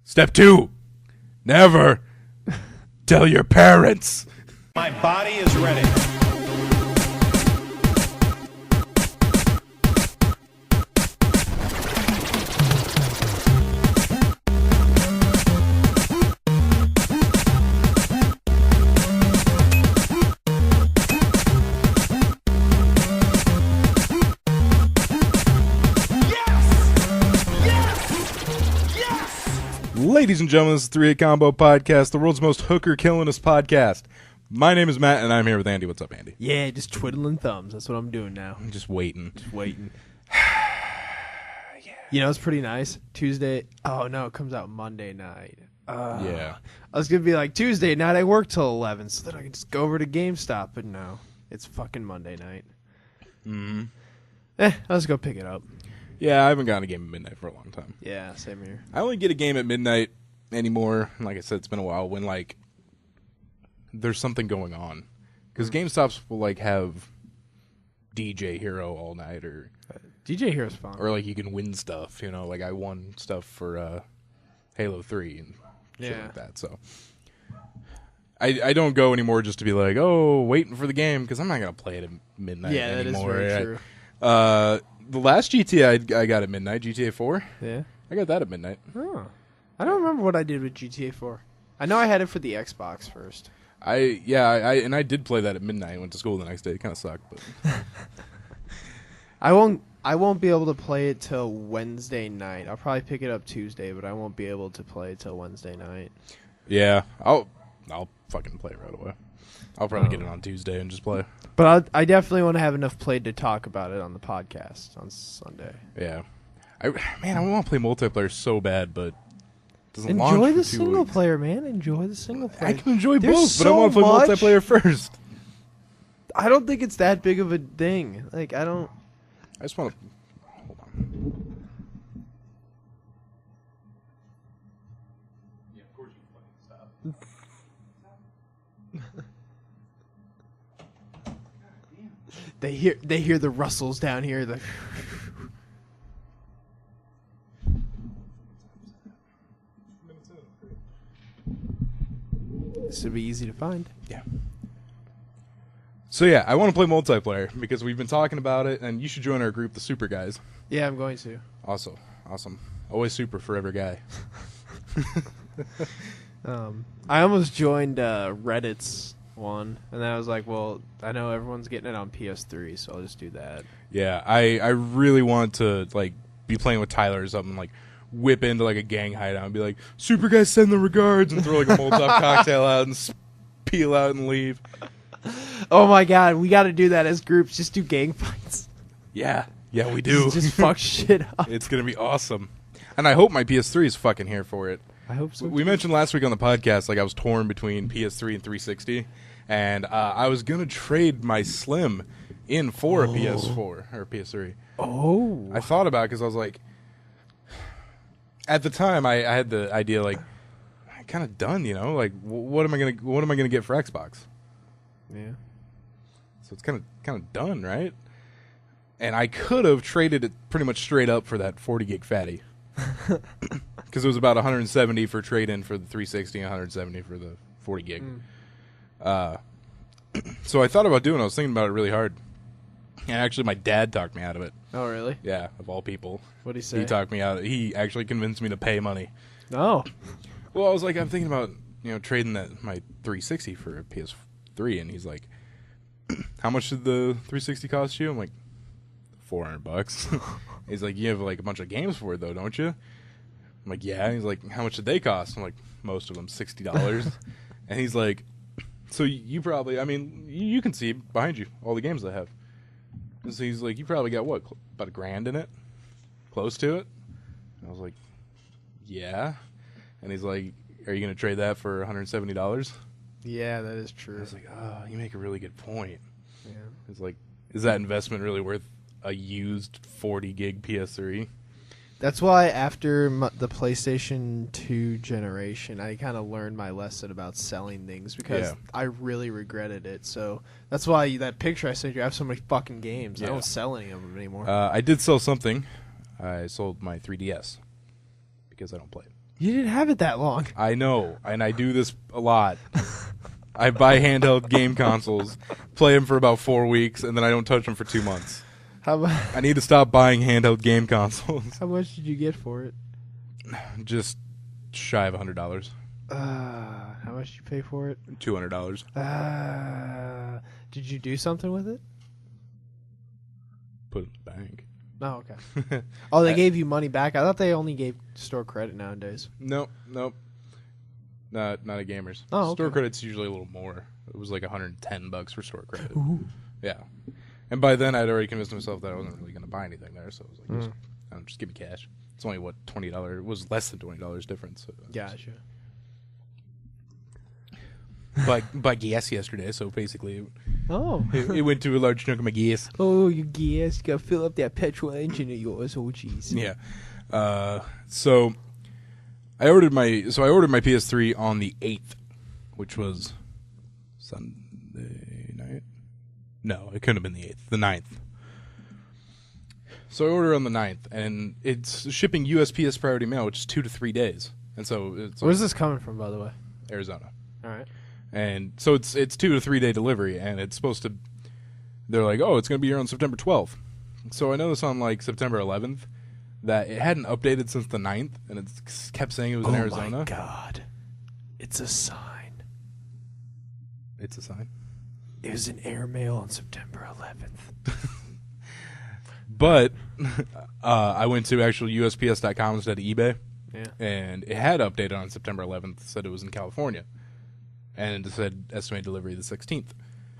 Step 2, never tell your parents. My body is ready. Ladies and gentlemen, this is 3-8 Combo Podcast, the world's most hooker-killingest podcast. My name is Matt, and I'm here with Andy. What's up, Andy? Yeah, just twiddling thumbs. That's what I'm doing now. I'm just waiting. Yeah. You know, it's pretty nice. Tuesday. Oh, no, it comes out Monday night. Yeah. I was going to be like, Tuesday night, I work till 11, so that I can just go over to GameStop. But no, it's fucking Monday night. Let's go pick it up. Yeah, I haven't gotten a game at midnight for a long time. Yeah, same here. I only get a game at midnight anymore. Like I said, it's been a while when, like, there's something going on. Because GameStops will, like, have DJ Hero all night or... DJ Hero's fun. Or, like, you can win stuff, you know. Like, I won stuff for Halo 3 and shit like that, so... I don't go anymore just to be like, oh, waiting for the game, because I'm not going to play it at midnight anymore. That is very true. The last GTA I got at midnight, GTA 4. Yeah. I got that at midnight. Oh. I don't remember what I did with GTA 4. I know I had it for the Xbox first. I did play that at midnight. I went to school the next day. It kind of sucked, but I won't be able to play it till Wednesday night. I'll probably pick it up Tuesday, but I won't be able to play it till Wednesday night. yeah, I'll fucking play it right away. I'll probably get it on Tuesday and just play. But I definitely want to have enough played to talk about it on the podcast on Sunday. Yeah, I want to play multiplayer so bad, but it doesn't launch enjoy for the 2 single weeks. player, man. Enjoy the single player. I can enjoy There's both, but I so want to play much. multiplayer first. I don't think it's that big of a thing. Like I just want to hold on. Yeah, of course you fucking stop. They hear the rustles down here. This would be easy to find. Yeah. So yeah, I want to play multiplayer because we've been talking about it, and you should join our group, the Super Guys. Yeah, I'm going to. Awesome. Always super for every guy. I almost joined Reddit's one, and then I was like, well, I know everyone's getting it on PS3, so I'll just do that. Yeah, I really want to like be playing with Tyler or something, like whip into like a gang hideout and be like, Super Guys send the regards, and throw like a Molotov cocktail out and peel out and leave. Oh my god, we got to do that as groups. Just do gang fights. Yeah, we do. Just fuck shit up. It's gonna be awesome, and I hope my PS3 is fucking here for it. I hope so. We mentioned last week on the podcast, like I was torn between PS3 and 360, and I was gonna trade my Slim in for a PS4 or PS3. Oh, I thought about it because I was like, at the time I had the idea like, I'm kind of done, you know, like what am I gonna get for Xbox? yeah. So it's kind of done, right? And I could have traded it pretty much straight up for that 40 gig fatty. Because it was about 170 for trade-in for the 360 and 170 for the 40 gig. So I thought about doing it. I was thinking about it really hard. And actually, my dad talked me out of it. Oh, really? Yeah, of all people. What'd he say? He talked me out of it. He actually convinced me to pay money. Oh. Well, I was like, I'm thinking about, trading my 360 for a PS3. And he's like, how much did the 360 cost you? I'm like, $400. He's like, you have like a bunch of games for it though, don't you? I'm like, yeah. And he's like, how much did they cost? I'm like, most of them $60. And he's like, so you probably, you can see behind you all the games I have. And so he's like, you probably got what, about $1,000 in it, close to it. And I was like, yeah. And he's like, are you gonna trade that for $170? Yeah, that is true. I was like, oh, you make a really good point. Yeah. It's like, is that investment really worth a used 40 gig PS3? That's why after the PlayStation 2 generation, I kind of learned my lesson about selling things because I really regretted it. So that's why that picture I sent you, I have so many fucking games. I don't sell any of them anymore. I did sell something. I sold my 3DS because I don't play it. You didn't have it that long. I know, and I do this a lot. I buy handheld game consoles, play them for about 4 weeks, and then I don't touch them for 2 months. I need to stop buying handheld game consoles. How much did you get for it? Just shy of $100. How much did you pay for it? $200. Did you do something with it? Put it in the bank. Oh, okay. Oh, they gave you money back? I thought they only gave store credit nowadays. Nope. Not at Gamers. Oh, okay. Store credit's usually a little more. It was like $110 for store credit. Ooh. Yeah. And by then, I'd already convinced myself that I wasn't really going to buy anything there, so I was like, just give me cash. It's only, what, $20? It was less than $20 difference. So Gotcha. Buy gas yesterday, so basically it went to a large chunk of my gas. Oh, your gas. You got to fill up that petrol engine of yours. Oh, jeez. Yeah. So I ordered my PS3 on the 8th, which was Sunday night. No, it couldn't have been the 8th. The 9th. So I ordered on the 9th, and it's shipping USPS priority mail, which is 2 to 3 days. And so it's Where's this coming from, by the way? Arizona. All right. And so it's 2 to 3 day delivery, and it's supposed to. They're like, oh, it's going to be here on September 12th. So I noticed on like September 11th that it hadn't updated since the 9th, and it kept saying it was in Arizona. Oh my God, it's a sign. It's a sign. It was an airmail on September 11th. But I went to actual USPS.com instead of eBay, and it had updated on September 11th. Said it was in California. And it said estimated delivery the 16th.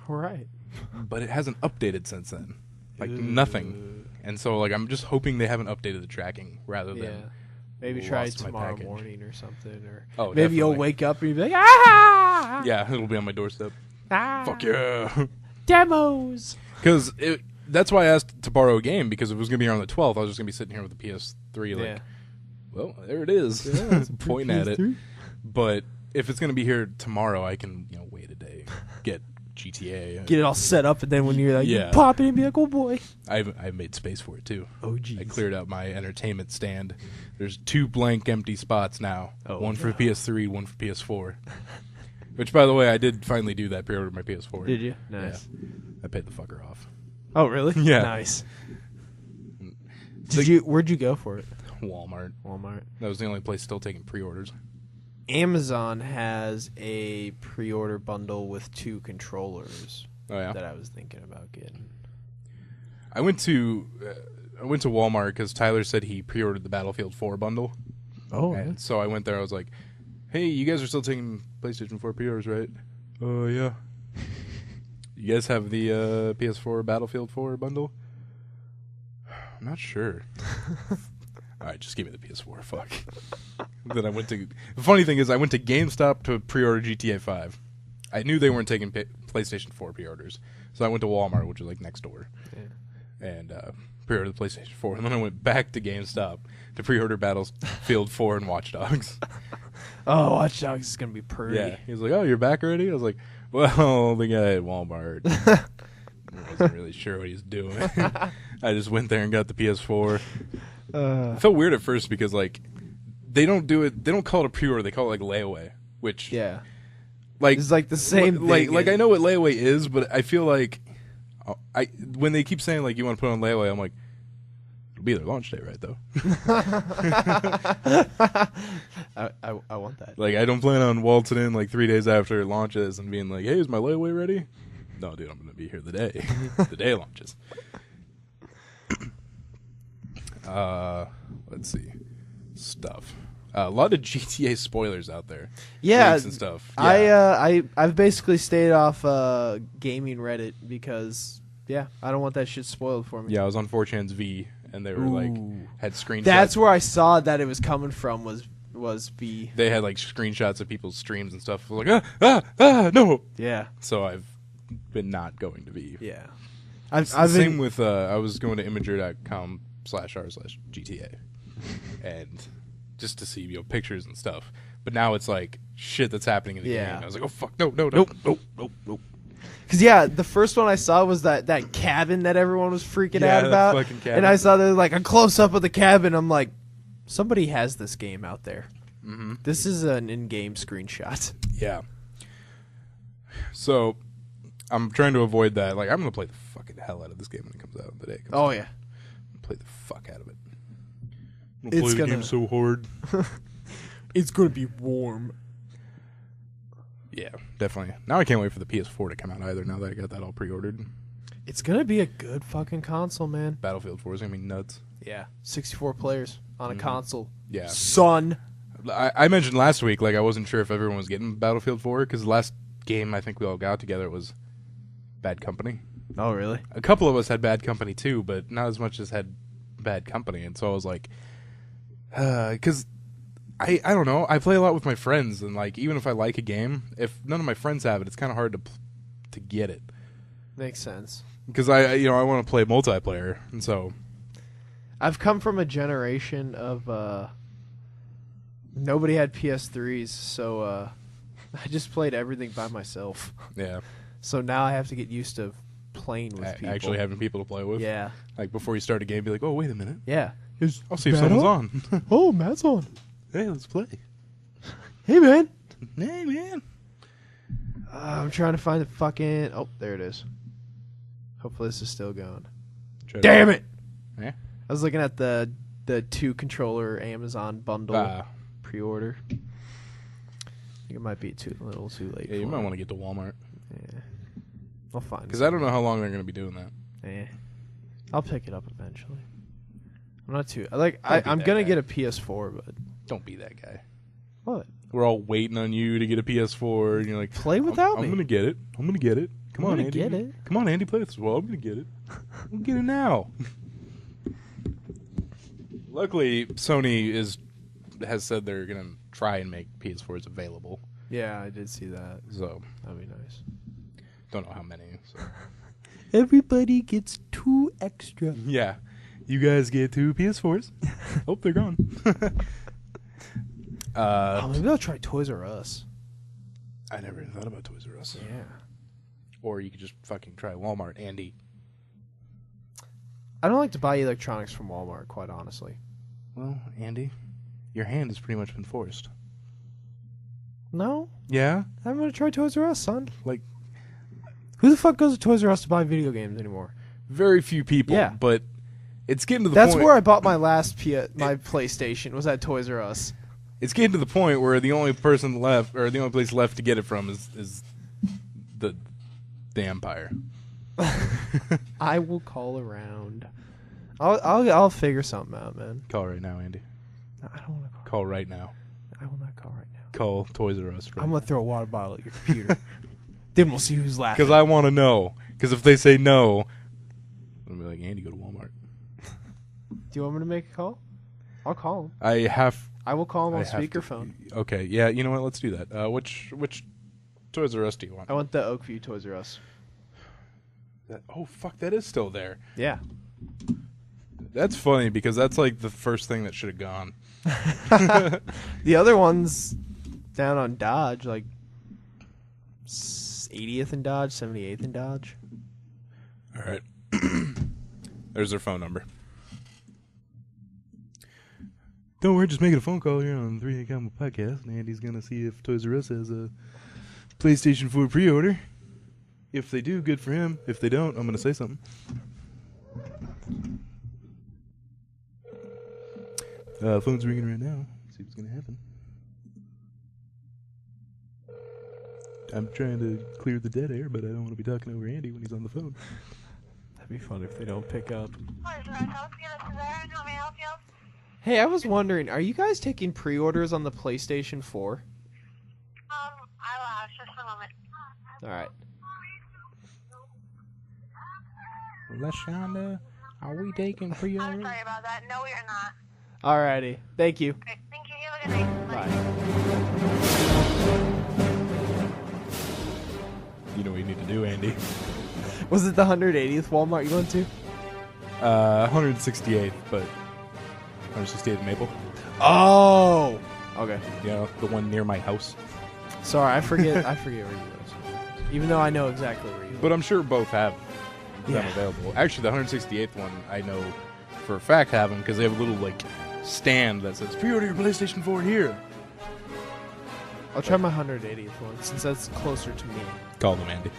All right. But it hasn't updated since then. Like, nothing. And so, like, I'm just hoping they haven't updated the tracking rather than maybe try lost my tomorrow package. morning or something. Or Oh, maybe you'll definitely. wake up and you'll be like, ah! Yeah, it'll be on my doorstep. Ah! Fuck yeah. Demos! Because that's why I asked to borrow a game, because if it was going to be here on the 12th, I was just going to be sitting here with the PS3, like, well, there it is. Yeah, pointing at it. PS3. But if it's going to be here tomorrow, I can, wait a day, get GTA. Get it all set up, and then when you're like, you Yeah. pop it and be like, oh boy. I've made space for it, too. Oh, geez. I cleared out my entertainment stand. There's 2 blank empty spots now. Oh, one for PS3, one for PS4. Which, by the way, I did finally do that, pre-order my PS4. Did you? Nice. Yeah. I paid the fucker off. Oh, really? Yeah. Nice. Where'd you go for it? Walmart. That was the only place still taking pre-orders. Amazon has a pre-order bundle with 2 controllers that I was thinking about getting. I went to Walmart because Tyler said he pre-ordered the Battlefield 4 bundle. Oh, And so I went there. I was like, hey, you guys are still taking PlayStation 4 pre-orders, right? Oh, yeah. You guys have the PS4 Battlefield 4 bundle? I'm not sure. All right, just give me the PS4. Fuck. Then I went to. The funny thing is, I went to GameStop to pre-order GTA 5. I knew they weren't taking PlayStation 4 pre-orders, so I went to Walmart, which is like next door, and pre-ordered the PlayStation 4. And then I went back to GameStop to pre-order Battlefield 4 and Watch Dogs. Oh, Watch Dogs is gonna be pretty. Yeah, he was like, "Oh, you're back already?" I was like, "Well, the guy at Walmart wasn't really sure what he's doing." I just went there and got the PS4. It felt weird at first because like they don't do it. They don't call it a pre-order. They call it like layaway, which like it's like the same thing. Like I know what layaway is, but I feel like when they keep saying like you want to put on layaway, I'm like, it'll be their launch day, right? Though. I want that. Like I don't plan on waltzing in like 3 days after it launches and being like, hey, is my layaway ready? No, dude, I'm gonna be here the day it launches. Let's see. Stuff. A lot of GTA spoilers out there. Yeah, Leaks and stuff. Yeah. I've basically stayed off gaming Reddit because I don't want that shit spoiled for me. Yeah, I was on 4chan's V, and they were like had screenshots. That's where I saw that it was coming from was V. They had like screenshots of people's streams and stuff. I was like, no. Yeah. So I've been not going to V. Yeah. Same with I was going to imager.com/r/GTA, and just to see pictures and stuff. But now it's like shit that's happening in the game. I was like, oh fuck, no. Nope. Because the first one I saw was that cabin that everyone was freaking out about, fucking cabin. and I saw there like a close up of the cabin. I'm like, somebody has this game out there. Mm-hmm. This is an in-game screenshot. Yeah. So, I'm trying to avoid that. Like, I'm going to play the fucking hell out of this game when it comes out. The day it comes out. Yeah. Play the fuck out of it. I'm It's play the gonna- game so hard. It's gonna be warm. Yeah, definitely. Now I can't wait for the PS4 to come out either, now that I got that all pre-ordered. It's gonna be a good fucking console, man. Battlefield 4 is going to be nuts. Yeah. 64 players on a console. Yeah. Son. I mentioned last week, like, I wasn't sure if everyone was getting Battlefield 4, because the last game I think we all got together was Bad Company. Oh, really? A couple of us had Bad Company too, but not as much as had Bad Company, and so I was like, because I don't know, I play a lot with my friends, and like, even if I like a game, if none of my friends have it, it's kind of hard to get it. Makes sense. Because I want to play multiplayer, and so I've come from a generation of nobody had PS3s, so I just played everything by myself. yeah, So now I have to get used to playing with people. actually having people to play with. Yeah. Like before you start a game, be like, oh wait a minute, Yeah. I'll see if someone's on. Oh, Matt's on. Hey, let's play. Hey, man. Hey man. I'm trying to find the fucking... Oh, there it is. Hopefully this is still going. Try to- Damn it! Yeah. I was looking at the 2-controller Amazon bundle pre-order. I think it might be a little too late. Yeah, you for might it. want to get to Walmart. Yeah. I'll find Because I don't know how long they're going to be doing that. I'll pick it up eventually. I'm not too... I'm that gonna guy. get a PS4, but... Don't be that guy. What? We're all waiting on you to get a PS4, and you're like, Play without I'm me. going to get it. I'm going to get it. Come I'm on, gonna Andy. get it. Come on, Andy, play with us. Well, I'm going to get it. We'll get it now. Luckily, Sony has said they're going to try and make PS4s available. Yeah, I did see that. So, That'd be nice. don't know how many. So. Everybody gets 2 extra. Yeah. You guys get 2 PS4s. Hope they're gone. Maybe I'll try Toys R Us. I never even thought about Toys R Us. Yeah. Or you could just fucking try Walmart, Andy. I don't like to buy electronics from Walmart, quite honestly. Well, Andy, your hand has pretty much been forced. No? Yeah? I'm gonna try Toys R Us, son. Like, Who the fuck goes to Toys R Us to buy video games anymore? very few people. Yeah. But it's getting to the That's point. where I bought my last my PlayStation, was at Toys R Us. It's getting to the point where the only person left, or the only place left to get it from is the Empire. I will call around. I'll figure something out, man. Call right now, Andy. No, I don't want to call. Call right now. I will not call right now. Call Toys R Us. Right I'm gonna throw a water bottle at your computer. Then we'll see who's laughing. Because I want to know. Because if they say no, I'm gonna be like, Andy, go to Walmart. Do you want me to make a call? I'll call him. I will call him on speakerphone. Okay, yeah, you know what? Let's do that. Which Toys R Us do you want? I want the Oakview Toys R Us. Oh, fuck, that is still there. Yeah. That's funny because that's like the first thing that should have gone. The other one's down on Dodge, like 80th and Dodge, 78th and Dodge. All right. There's their phone number. Don't worry, just making a phone call here on 3 Combo Podcast, and Andy's going to see if Toys R Us has a PlayStation 4 pre-order. If they do, good for him. If they don't, I'm going to say something. Phone's ringing right now. See what's going to happen. I'm trying to clear the dead air, but I don't want to be talking over Andy when he's on the phone. That'd be fun if they don't pick up. How may I help you? Hey, I was wondering, are you guys taking pre-orders on the PlayStation 4? I will ask just a moment. Alright. LaShonda, are we taking I'm pre-orders? sorry about that. No, we are not. Alrighty. Thank you. Okay, thank you. You have a good night. Bye. You know what you need to do, Andy. Was it the 180th Walmart you went to? 168th, but 168th Maple. Oh! Okay. You know, the one near my house. Sorry, I forget where you live. Even though I know exactly where you live. But I'm sure both have them Yeah. available. Actually, the 168th one, I know for a fact have them because they have a little, like, stand that says, pre-order your PlayStation 4 here. I'll try my 180th one since that's closer to me. Call them, Andy.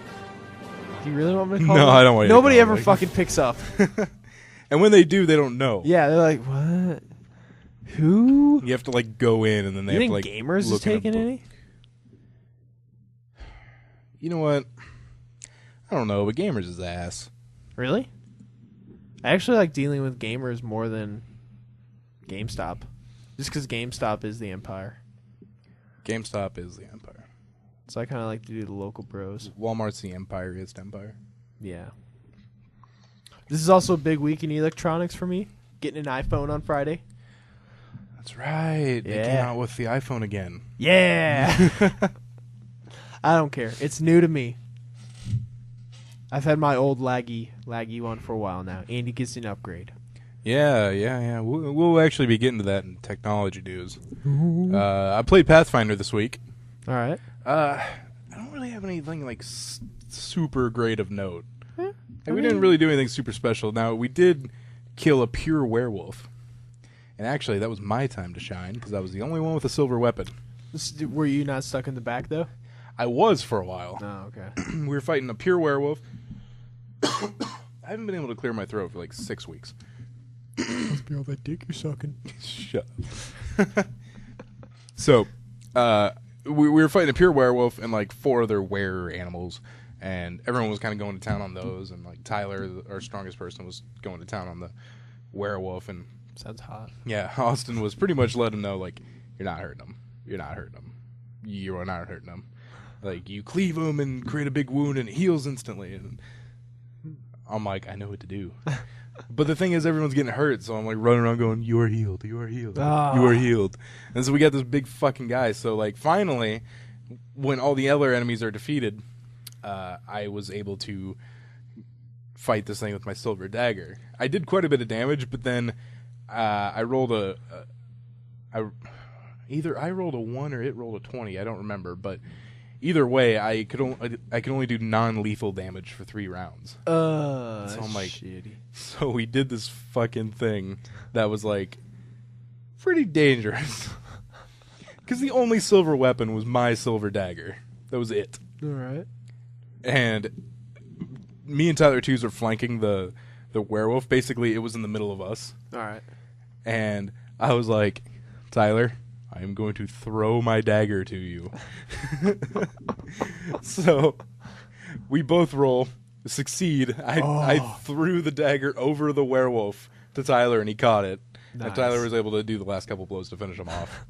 Do you really want me to call No, them? I don't want you to Nobody call ever them. fucking picks up. And when they do, they don't know. Yeah, they're like, what? Who? You have to like go in, and then they You have think to like Gamers is look in a taking book. any? You know what? I don't know, but Gamers is ass. Really? I actually like dealing with Gamers more than GameStop. Just because GameStop is the empire. GameStop is the empire. So I kind of like to do the local bros. Walmart's the empire. It's the empire. Yeah. This is also a big week in electronics for me. Getting an iPhone on Friday. That's right. They came Yeah. out with the iPhone again. Yeah. I don't care. It's new to me. I've had my old laggy one for a while now. Andy gets an upgrade. Yeah. We'll actually be getting to that in technology news. I played Pathfinder this week. All right. I don't really have anything like super great of note. I We mean- didn't really do anything super special. Now, we did kill a pure werewolf. And actually, that was my time to shine, because I was the only one with a silver weapon. Were you not stuck in the back, though? I was for a while. Oh, okay. We were fighting a pure werewolf. I haven't been able to clear my throat for like 6 weeks. Must be all that dick you're sucking. Shut up. So, we were fighting a pure werewolf and like 4 other were animals. And everyone was kind of going to town on those. And like Tyler, our strongest person, was going to town on the werewolf. And Sounds hot. yeah, Austin was pretty much letting him know, like, you're not hurting him. You're not hurting him. You are not hurting him. Like, you cleave him and create a big wound and it heals instantly. And I'm like, I know what to do. But the thing is, everyone's getting hurt, so I'm like running around going, you are healed, you are healed, you are healed. And so we got this big fucking guy. So, like, finally, when all the other enemies are defeated, I was able to fight this thing with my silver dagger. I did quite a bit of damage, but then I rolled either I rolled a 1 or it rolled a 20. I don't remember, but either way, I could only do non-lethal damage for 3 rounds. So I'm like, shitty. So we did this fucking thing that was like pretty dangerous. Because the only silver weapon was my silver dagger. That was it. All right. And me and Tyler Twos are flanking the werewolf. Basically, it was in the middle of us. All right. And I was like, Tyler, I am going to throw my dagger to you. So we both roll, succeed. I threw the dagger over the werewolf to Tyler, and he caught it. Nice. And Tyler was able to do the last couple blows to finish him off.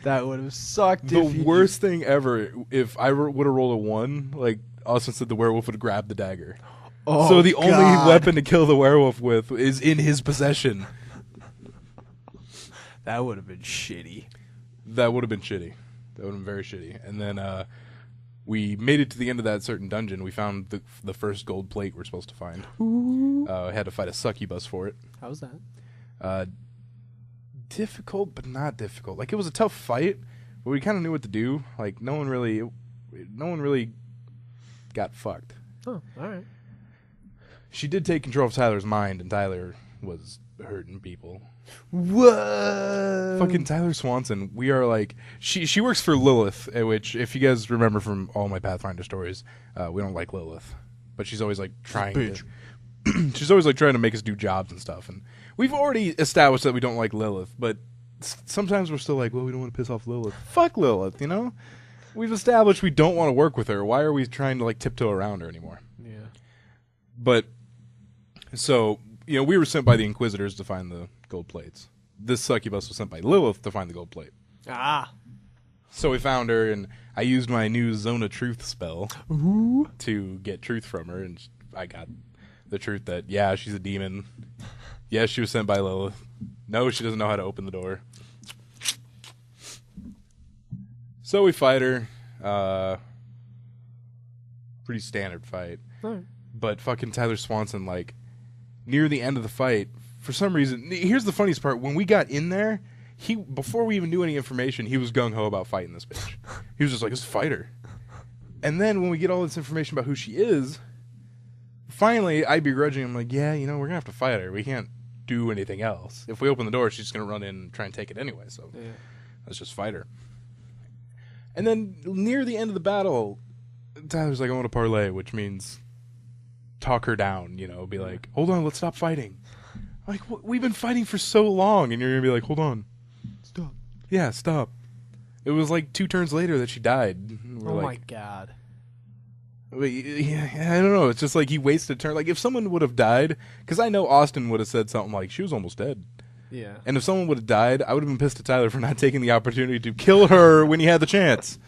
That would have sucked. The if you worst thing ever, if I would have rolled a 1, like Austin said, the werewolf would have grabbed the dagger. Oh, So the only God. weapon to kill the werewolf with is in his possession. That would have been shitty. That would have been shitty. That would have been very shitty. And then we made it to the end of that certain dungeon. We found the first gold plate we're supposed to find. Had to fight a succubus for it. How was that? Difficult, but not difficult. Like, it was a tough fight, but we kind of knew what to do. Like, no one really got fucked. Oh, all right. She did take control of Tyler's mind, and Tyler was hurting people. Whoa. Fucking Tyler Swanson. We are like, she works for Lilith, which, if you guys remember from all my Pathfinder stories, we don't like Lilith, but she's always like trying to. She's always like trying to make us do jobs and stuff, and we've already established that we don't like Lilith, but sometimes we're still like, well, we don't want to piss off Lilith. Fuck Lilith, you know? We've established we don't want to work with her. Why are we trying to like tiptoe around her anymore? Yeah. But so, you know, we were sent by the Inquisitors to find the gold plates. This succubus was sent by Lilith to find the gold plate. Ah. So we found her, and I used my new Zone of Truth spell to get truth from her, and I got the truth that, yeah, she's a demon. Yes, she was sent by Lilith. No, she doesn't know how to open the door. So we fight her. Pretty standard fight. All right. But fucking Tyler Swanson, like, near the end of the fight, for some reason, here's the funniest part. When we got in there, before we even knew any information, he was gung-ho about fighting this bitch. He was just like, let's fight her. And then when we get all this information about who she is, finally, I begrudging him, like, yeah, you know, we're going to have to fight her. We can't do anything else. If we open the door, she's just going to run in and try and take it anyway, so let's just fight her. And then near the end of the battle, Tyler's like, I want to parlay, which means talk her down, be like, hold on, let's stop fighting. I'm like, we've been fighting for so long, and you're going to be like, hold on. Stop. Yeah, stop. It was like 2 turns later that she died. Oh my god. Yeah, I don't know. It's just like he wasted a turn. Like if someone would have died, because I know Austin would have said something like, she was almost dead. Yeah. And if someone would have died, I would have been pissed at Tyler for not taking the opportunity to kill her when he had the chance.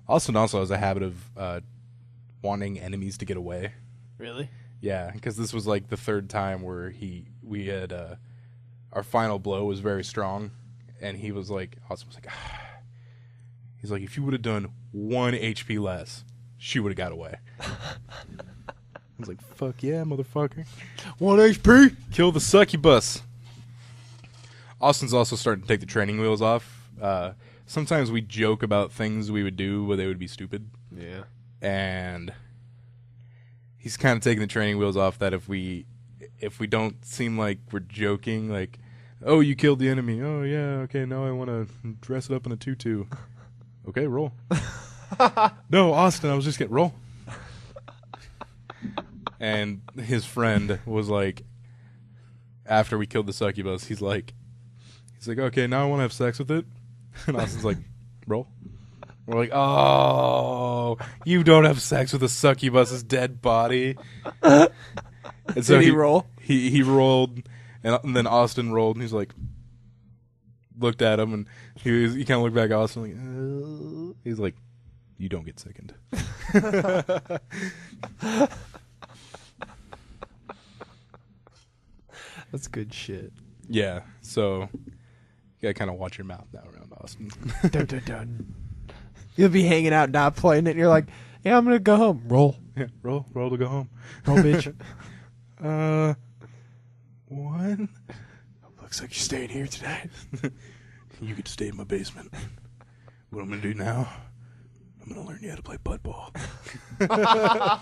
Austin also has a habit of wanting enemies to get away. Really? Yeah, because this was like the 3rd time where we had our final blow was very strong, and he was like, Austin was like, he's like, if you would have done 1 HP less, she would have got away. I was like, fuck yeah, motherfucker. 1 HP. Kill the succubus. Austin's also starting to take the training wheels off. Sometimes we joke about things we would do where they would be stupid. Yeah. And he's kind of taking the training wheels off that if we don't seem like we're joking, like, oh, you killed the enemy. Oh, yeah, okay, now I want to dress it up in a tutu. Okay, roll. No, Austin, I was just getting roll. And his friend was like, after we killed the succubus, he's like, okay, now I want to have sex with it. And Austin's like, roll. We're like, oh, you don't have sex with a succubus's dead body. And so Did he roll? He rolled, and then Austin rolled, and he's like, looked at him, and he kind of looked back at Austin, like, he's like, you don't get second. That's good shit. Yeah, so you gotta kind of watch your mouth now around Austin. Dun, dun, dun. You'll be hanging out, not playing it, and you're like, yeah, I'm going to go home. Roll. Yeah, roll to go home. Roll, bitch. What? Looks like you're staying here tonight. You get to stay in my basement. What I'm gonna do now, I'm gonna learn you how to play butt ball. I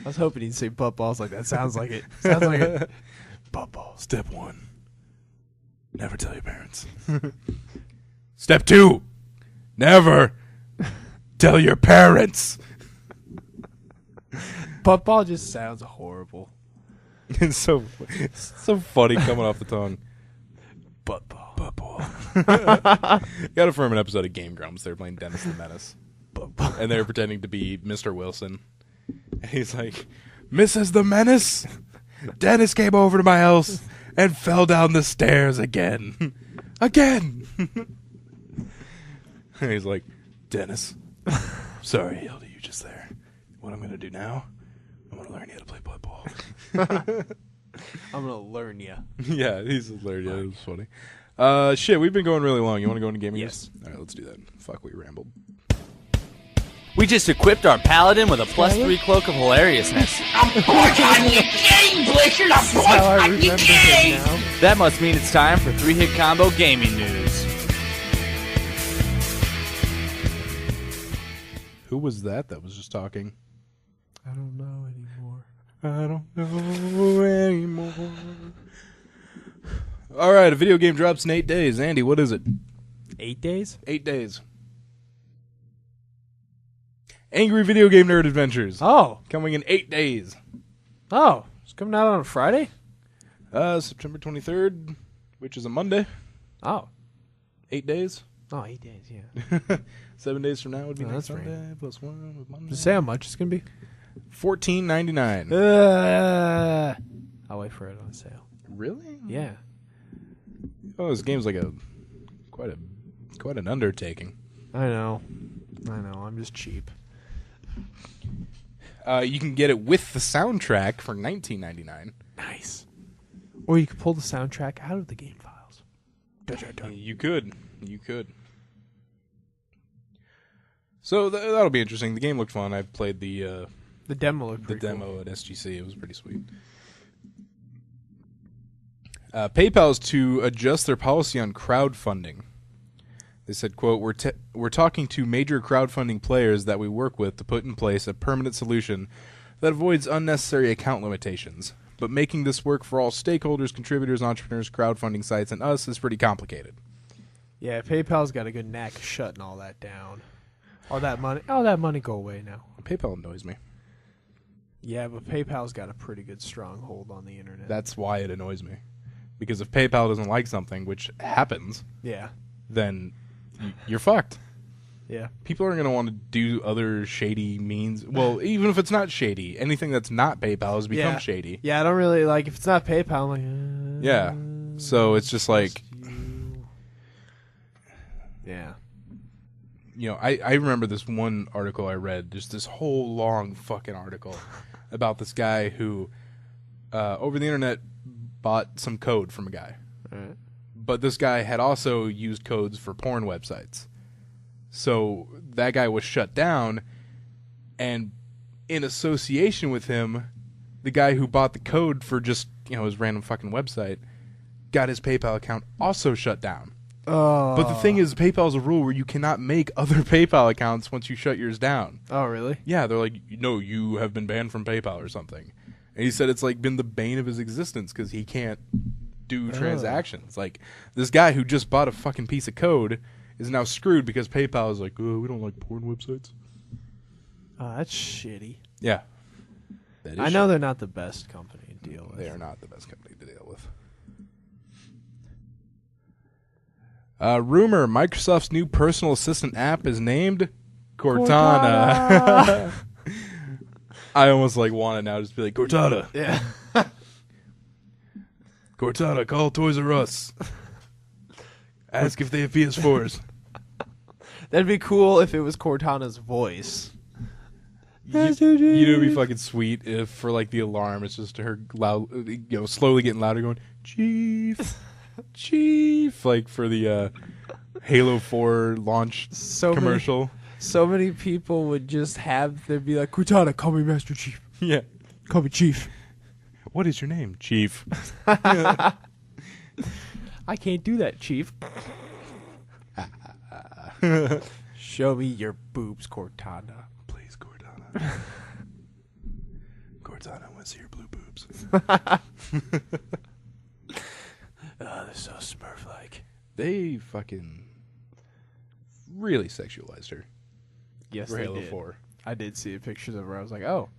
was hoping he'd say butt balls like that. Sounds like it. Sounds like it. Butt ball. Step 1. Never tell your parents. Step 2. Never tell your parents. Butt ball just sounds horrible. It's so funny coming off the tongue. Butt ball. Butt ball. Got it from an episode of Game Grumps. They were playing Dennis the Menace. Butt ball. And they were pretending to be Mr. Wilson. And he's like, Mrs. the Menace, Dennis came over to my house and fell down the stairs again. Again. And he's like, Dennis, sorry I yelled at you just there. What I'm going to do now, I'm going to learn you how to play butt ball. I'm going to learn you. Yeah, he's hilarious. It was funny. Shit, we've been going really long. You want to go into gaming Yes. news? All right, let's do that. Fuck, we rambled. We just equipped our paladin with a +3 cloak of hilariousness. That's how I remember him now. That must mean it's time for 3-hit combo gaming news. Who was that was just talking? I don't know anymore. I don't know anymore. All right, a video game drops in 8 days. Andy, what is it? 8 days? 8 days. Angry Video Game Nerd Adventures. Oh. Coming in 8 days. Oh. It's coming out on a Friday? September 23rd, which is a Monday. Oh. 8 days. Oh, 8 days, yeah. 7 days from now would be Oh, next that's Sunday. Plus 1 with Monday. Just say how much it's going to be. $14.99. I'll wait for it on sale. Really? Yeah. Oh, this game's like quite an undertaking. I know. I'm just cheap. You can get it with the soundtrack for $19.99. Nice. Or you could pull the soundtrack out of the game files. Dun, dun, dun. You could. So that'll be interesting. The game looked fun. I played the demo looked pretty demo at SGC. It was pretty sweet. PayPal's to adjust their policy on crowdfunding. They said, quote, we're talking to major crowdfunding players that we work with to put in place a permanent solution that avoids unnecessary account limitations. But making this work for all stakeholders, contributors, entrepreneurs, crowdfunding sites, and us is pretty complicated. Yeah, PayPal's got a good knack of shutting all that down. All that money go away now. PayPal annoys me. Yeah, but PayPal's got a pretty good stronghold on the internet. That's why it annoys me. Because if PayPal doesn't like something, which happens, yeah. then you're fucked. Yeah. People are going to want to do other shady means. Well, even if it's not shady, anything that's not PayPal has become shady. Yeah, I don't really like if it's not PayPal. I'm like, Yeah. So it's just like, yeah. you know, I remember this one article I read, just this whole long fucking article about this guy who, over the internet, bought some code from a guy. Right. But this guy had also used codes for porn websites. So that guy was shut down, and in association with him, the guy who bought the code for just, you know, his random fucking website got his PayPal account also shut down. Oh. But the thing is, PayPal's a rule where you cannot make other PayPal accounts once you shut yours down. Oh, really? Yeah, they're like, no, you have been banned from PayPal or something. And he said it's like been the bane of his existence because he can't do transactions. Like, this guy who just bought a fucking piece of code is now screwed because PayPal is like, oh, we don't like porn websites. Oh, that's shitty. Yeah. I know they're not the best company to deal with. They are not the best company to deal with. Rumor, Microsoft's new personal assistant app is named Cortana. I almost like want to now just be like, Cortana. Yeah. Cortana, call Toys R Us. Ask if they have PS4s. That'd be cool if it was Cortana's voice. You know, it'd be fucking sweet if for like the alarm, it's just her loud, you know, slowly getting louder, going, Chief, Chief, like for the Halo 4 launch commercial. So many people would just they'd be like, Cortana, call me Master Chief. Yeah, call me Chief. What is your name, Chief? I can't do that, Chief. Show me your boobs, Cortana. Please, Cortana. Cortana, I want to see your blue boobs. Oh, they're so Smurf-like. They fucking really sexualized her. Yes, for they Halo did. 4. I did see pictures of her. I was like, oh.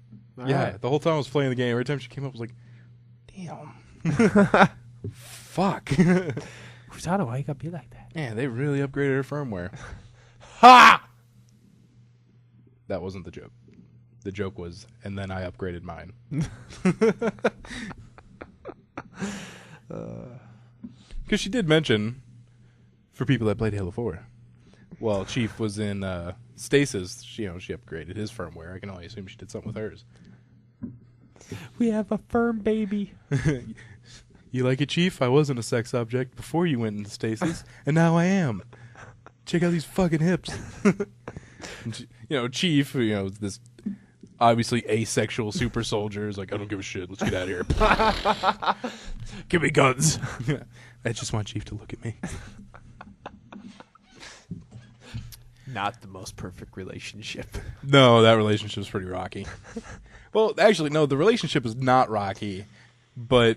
Yeah, right. the whole time I was playing the game, every time she came up, I was like, damn. Fuck. Cortana, why you gotta be like that? Man, they really upgraded her firmware. Ha! That wasn't the joke. The joke was, and then I upgraded mine. Because she did mention, for people that played Halo 4, while Chief was in Stasis, she upgraded his firmware. I can only assume she did something with hers. We have a firm baby. You like it, Chief? I wasn't a sex object before you went into Stasis, and now I am. Check out these fucking hips. Chief, this obviously asexual super soldier is like, I don't give a shit. Let's get out of here. Give me guns. I just want Chief to look at me. Not the most perfect relationship. No, that relationship's pretty rocky. Well, actually, no, the relationship is not rocky, but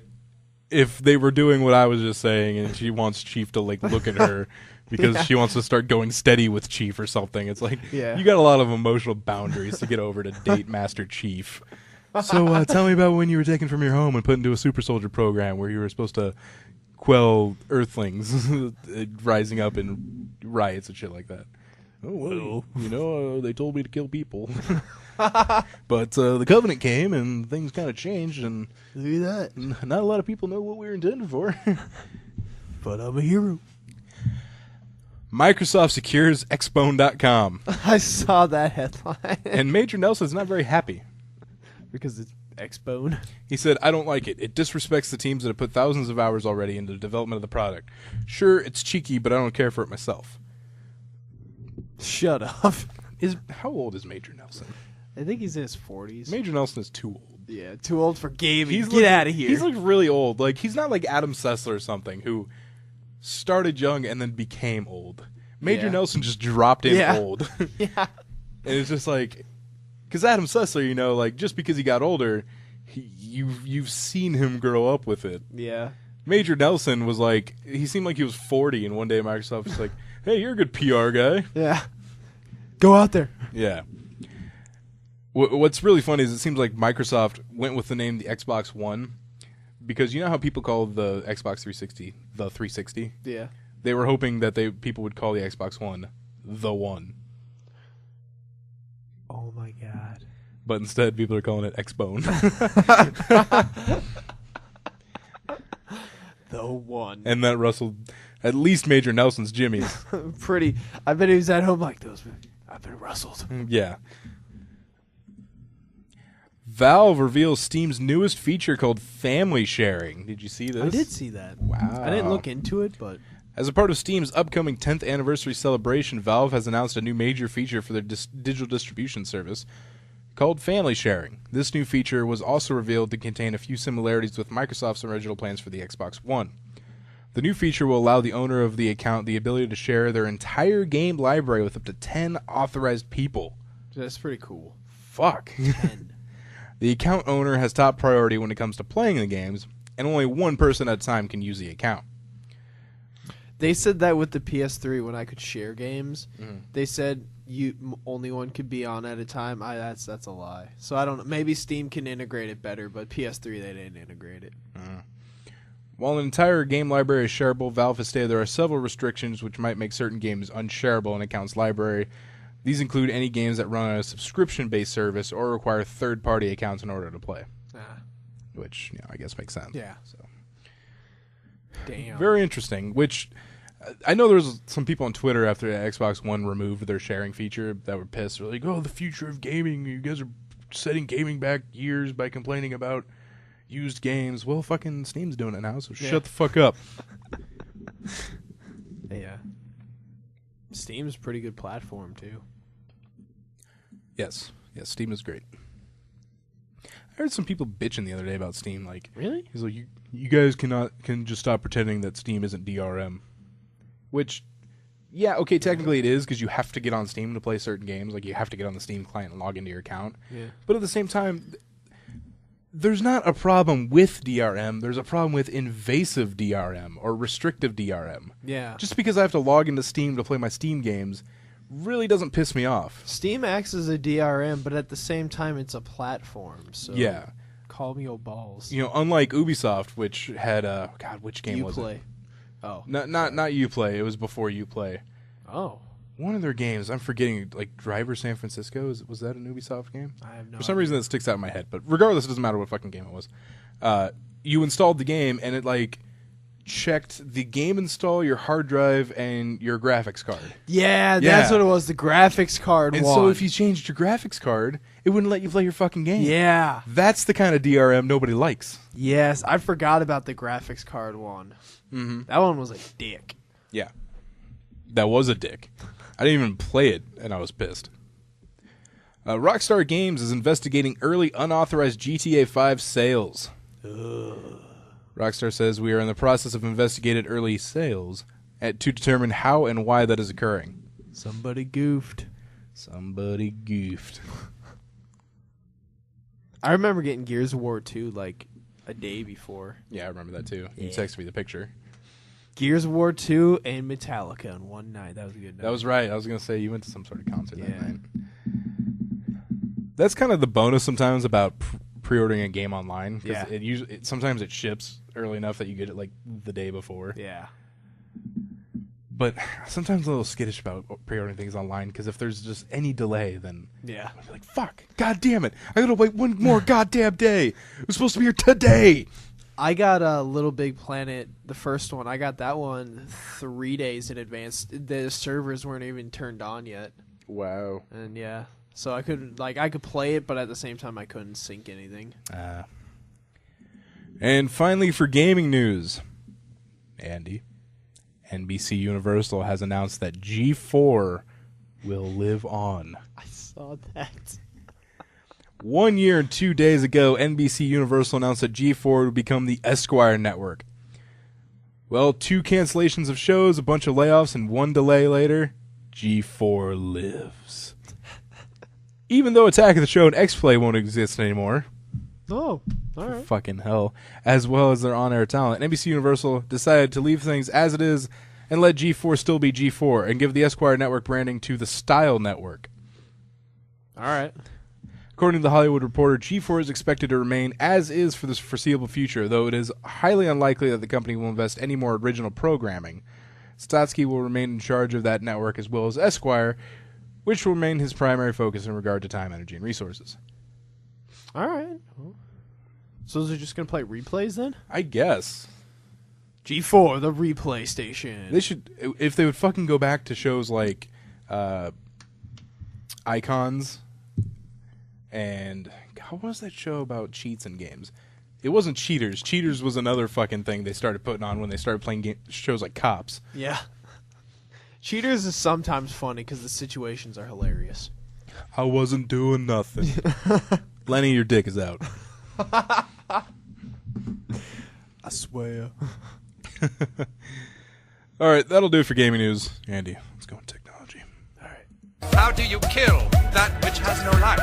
if they were doing what I was just saying and she wants Chief to like look at her because she wants to start going steady with Chief or something, it's like, you got a lot of emotional boundaries to get over to date Master Chief. So tell me about when you were taken from your home and put into a super soldier program where you were supposed to quell Earthlings rising up in riots and shit like that. Oh, well, they told me to kill people. But the Covenant came and things kind of changed, and look at that. Not a lot of people know what we were intended for. But I'm a hero. Microsoft secures Xbone.com. I saw that headline. And Major Nelson's not very happy. Because it's Xbone. He said, I don't like it. It disrespects the teams that have put thousands of hours already into the development of the product. Sure, it's cheeky, but I don't care for it myself. Shut up. How old is Major Nelson? I think he's in his 40s. Major Nelson is too old. Yeah, too old for gaming. Get out of here. He's like really old. Like, he's not like Adam Sessler or something who started young and then became old. Major Nelson just dropped in old. Yeah. And it's just like, because Adam Sessler, like just because he got older, you've seen him grow up with it. Yeah. Major Nelson was like, he seemed like he was 40, and one day Microsoft was like, hey, you're a good PR guy. Yeah. Go out there. Yeah. What's really funny is it seems like Microsoft went with the name the Xbox One because you know how people call the Xbox 360 the 360? Yeah. They were hoping that people would call the Xbox One the One. Oh my god. But instead, people are calling it Xbone. The One. And that rustled at least Major Nelson's jimmies. Pretty. I bet he was at home like those. I've been rustled. Yeah. Valve reveals Steam's newest feature called Family Sharing. Did you see this? I did see that. Wow. I didn't look into it, but As a part of Steam's upcoming 10th anniversary celebration, Valve has announced a new major feature for their digital distribution service called Family Sharing. This new feature was also revealed to contain a few similarities with Microsoft's original plans for the Xbox One. The new feature will allow the owner of the account the ability to share their entire game library with up to 10 authorized people. that's pretty cool. Fuck. 10. The account owner has top priority when it comes to playing the games, and only one person at a time can use the account. They said that with the PS3 when I could share games. Mm. They said only one could be on at a time. That's a lie. So I don't know. Maybe Steam can integrate it better, but PS3 they didn't integrate it. While an entire game library is shareable, Valve has stated there are several restrictions which might make certain games unshareable in an account's library. These include any games that run on a subscription-based service or require third-party accounts in order to play. Which, I guess makes sense. Yeah. So. Damn. Very interesting, which I know there was some people on Twitter after the Xbox One removed their sharing feature that were pissed. They're like, oh, the future of gaming. You guys are setting gaming back years by complaining about used games. Well, fucking Steam's doing it now, so shut the fuck up. Yeah. Steam's a pretty good platform, too. Yes, Steam is great. I heard some people bitching the other day about Steam. Like, Really? he's like, you guys can just stop pretending that Steam isn't DRM. Which, yeah, okay, technically it is because you have to get on Steam to play certain games. Like, you have to get on the Steam client and log into your account. Yeah. But at the same time, there's not a problem with DRM. There's a problem with invasive DRM or restrictive DRM. Yeah. Just because I have to log into Steam to play my Steam games really doesn't piss me off. Steam acts as a DRM, but at the same time, it's a platform. So Yeah. call me your balls. Unlike Ubisoft, which had which game was Uplay. it? Oh. Not Uplay. It was before Uplay. Oh. One of their games, I'm forgetting, like Driver San Francisco. Was that an Ubisoft game? I have no For some idea. reason, that sticks out in my head. But regardless, it doesn't matter what fucking game it was. You installed the game, and it checked the game install, your hard drive, and your graphics card. Yeah, Yeah. that's what it was. The graphics card And one. so if you changed your graphics card, it wouldn't let you play your fucking game. Yeah. That's the kind of DRM nobody likes. Yes, I forgot about the graphics card one. Mm-hmm. That one was a dick. Yeah. That was a dick. I didn't even play it, and I was pissed. Rockstar Games is investigating early unauthorized GTA 5 sales. Rockstar says we are in the process of investigating early sales to determine how and why that is occurring. Somebody goofed. Somebody goofed. I remember getting Gears of War 2 like a day before. Yeah, I remember that too. You Yeah. texted me the picture. Gears of War 2 and Metallica on one night. That was a good night. That was right. I was going to say you went to some sort of concert that Yeah. night. That's kind of the bonus sometimes about pre-ordering a game online. 'Cause Yeah. sometimes it ships early enough that you get it like the day before. Yeah. But sometimes I'm a little skittish about pre-ordering things online because if there's just any delay, then Yeah. I'm like, fuck, god damn it, I gotta wait one more goddamn day. It was supposed to be here today. I got a Little Big Planet, the first one. I got that one 3 days in advance. The servers weren't even turned on yet. Wow. And yeah. So I could play it, but at the same time I couldn't sync anything. And finally, for gaming news, Andy, NBC Universal has announced that G4 will live on. I saw that. 1 year and 2 days ago, NBC Universal announced that G4 would become the Esquire network. Well, 2 cancellations of shows, a bunch of layoffs, and 1 delay later, G4 lives. Even though Attack of the Show and X-Play won't exist anymore, Oh, all right. Fucking hell. As well as their on-air talent. NBC Universal decided to leave things as it is and let G4 still be G4 and give the Esquire network branding to the Style Network. All right. According to the Hollywood Reporter, G4 is expected to remain as is for the foreseeable future, though it is highly unlikely that the company will invest any more original programming. Statsky will remain in charge of that network as well as Esquire, which will remain his primary focus in regard to time, energy, and resources. All right. So those are just going to play replays then? I guess. G4, the replay station. They should, if they would fucking go back to shows like Icons and, God, what was that show about cheats in games? It wasn't Cheaters. Cheaters was another fucking thing they started putting on when they started playing shows like Cops. Yeah. Cheaters is sometimes funny because the situations are hilarious. I wasn't doing nothing. Lenny, your dick is out. I swear. All right, that'll do it for gaming news. Andy, let's go on technology. All right. How do you kill that which has no life?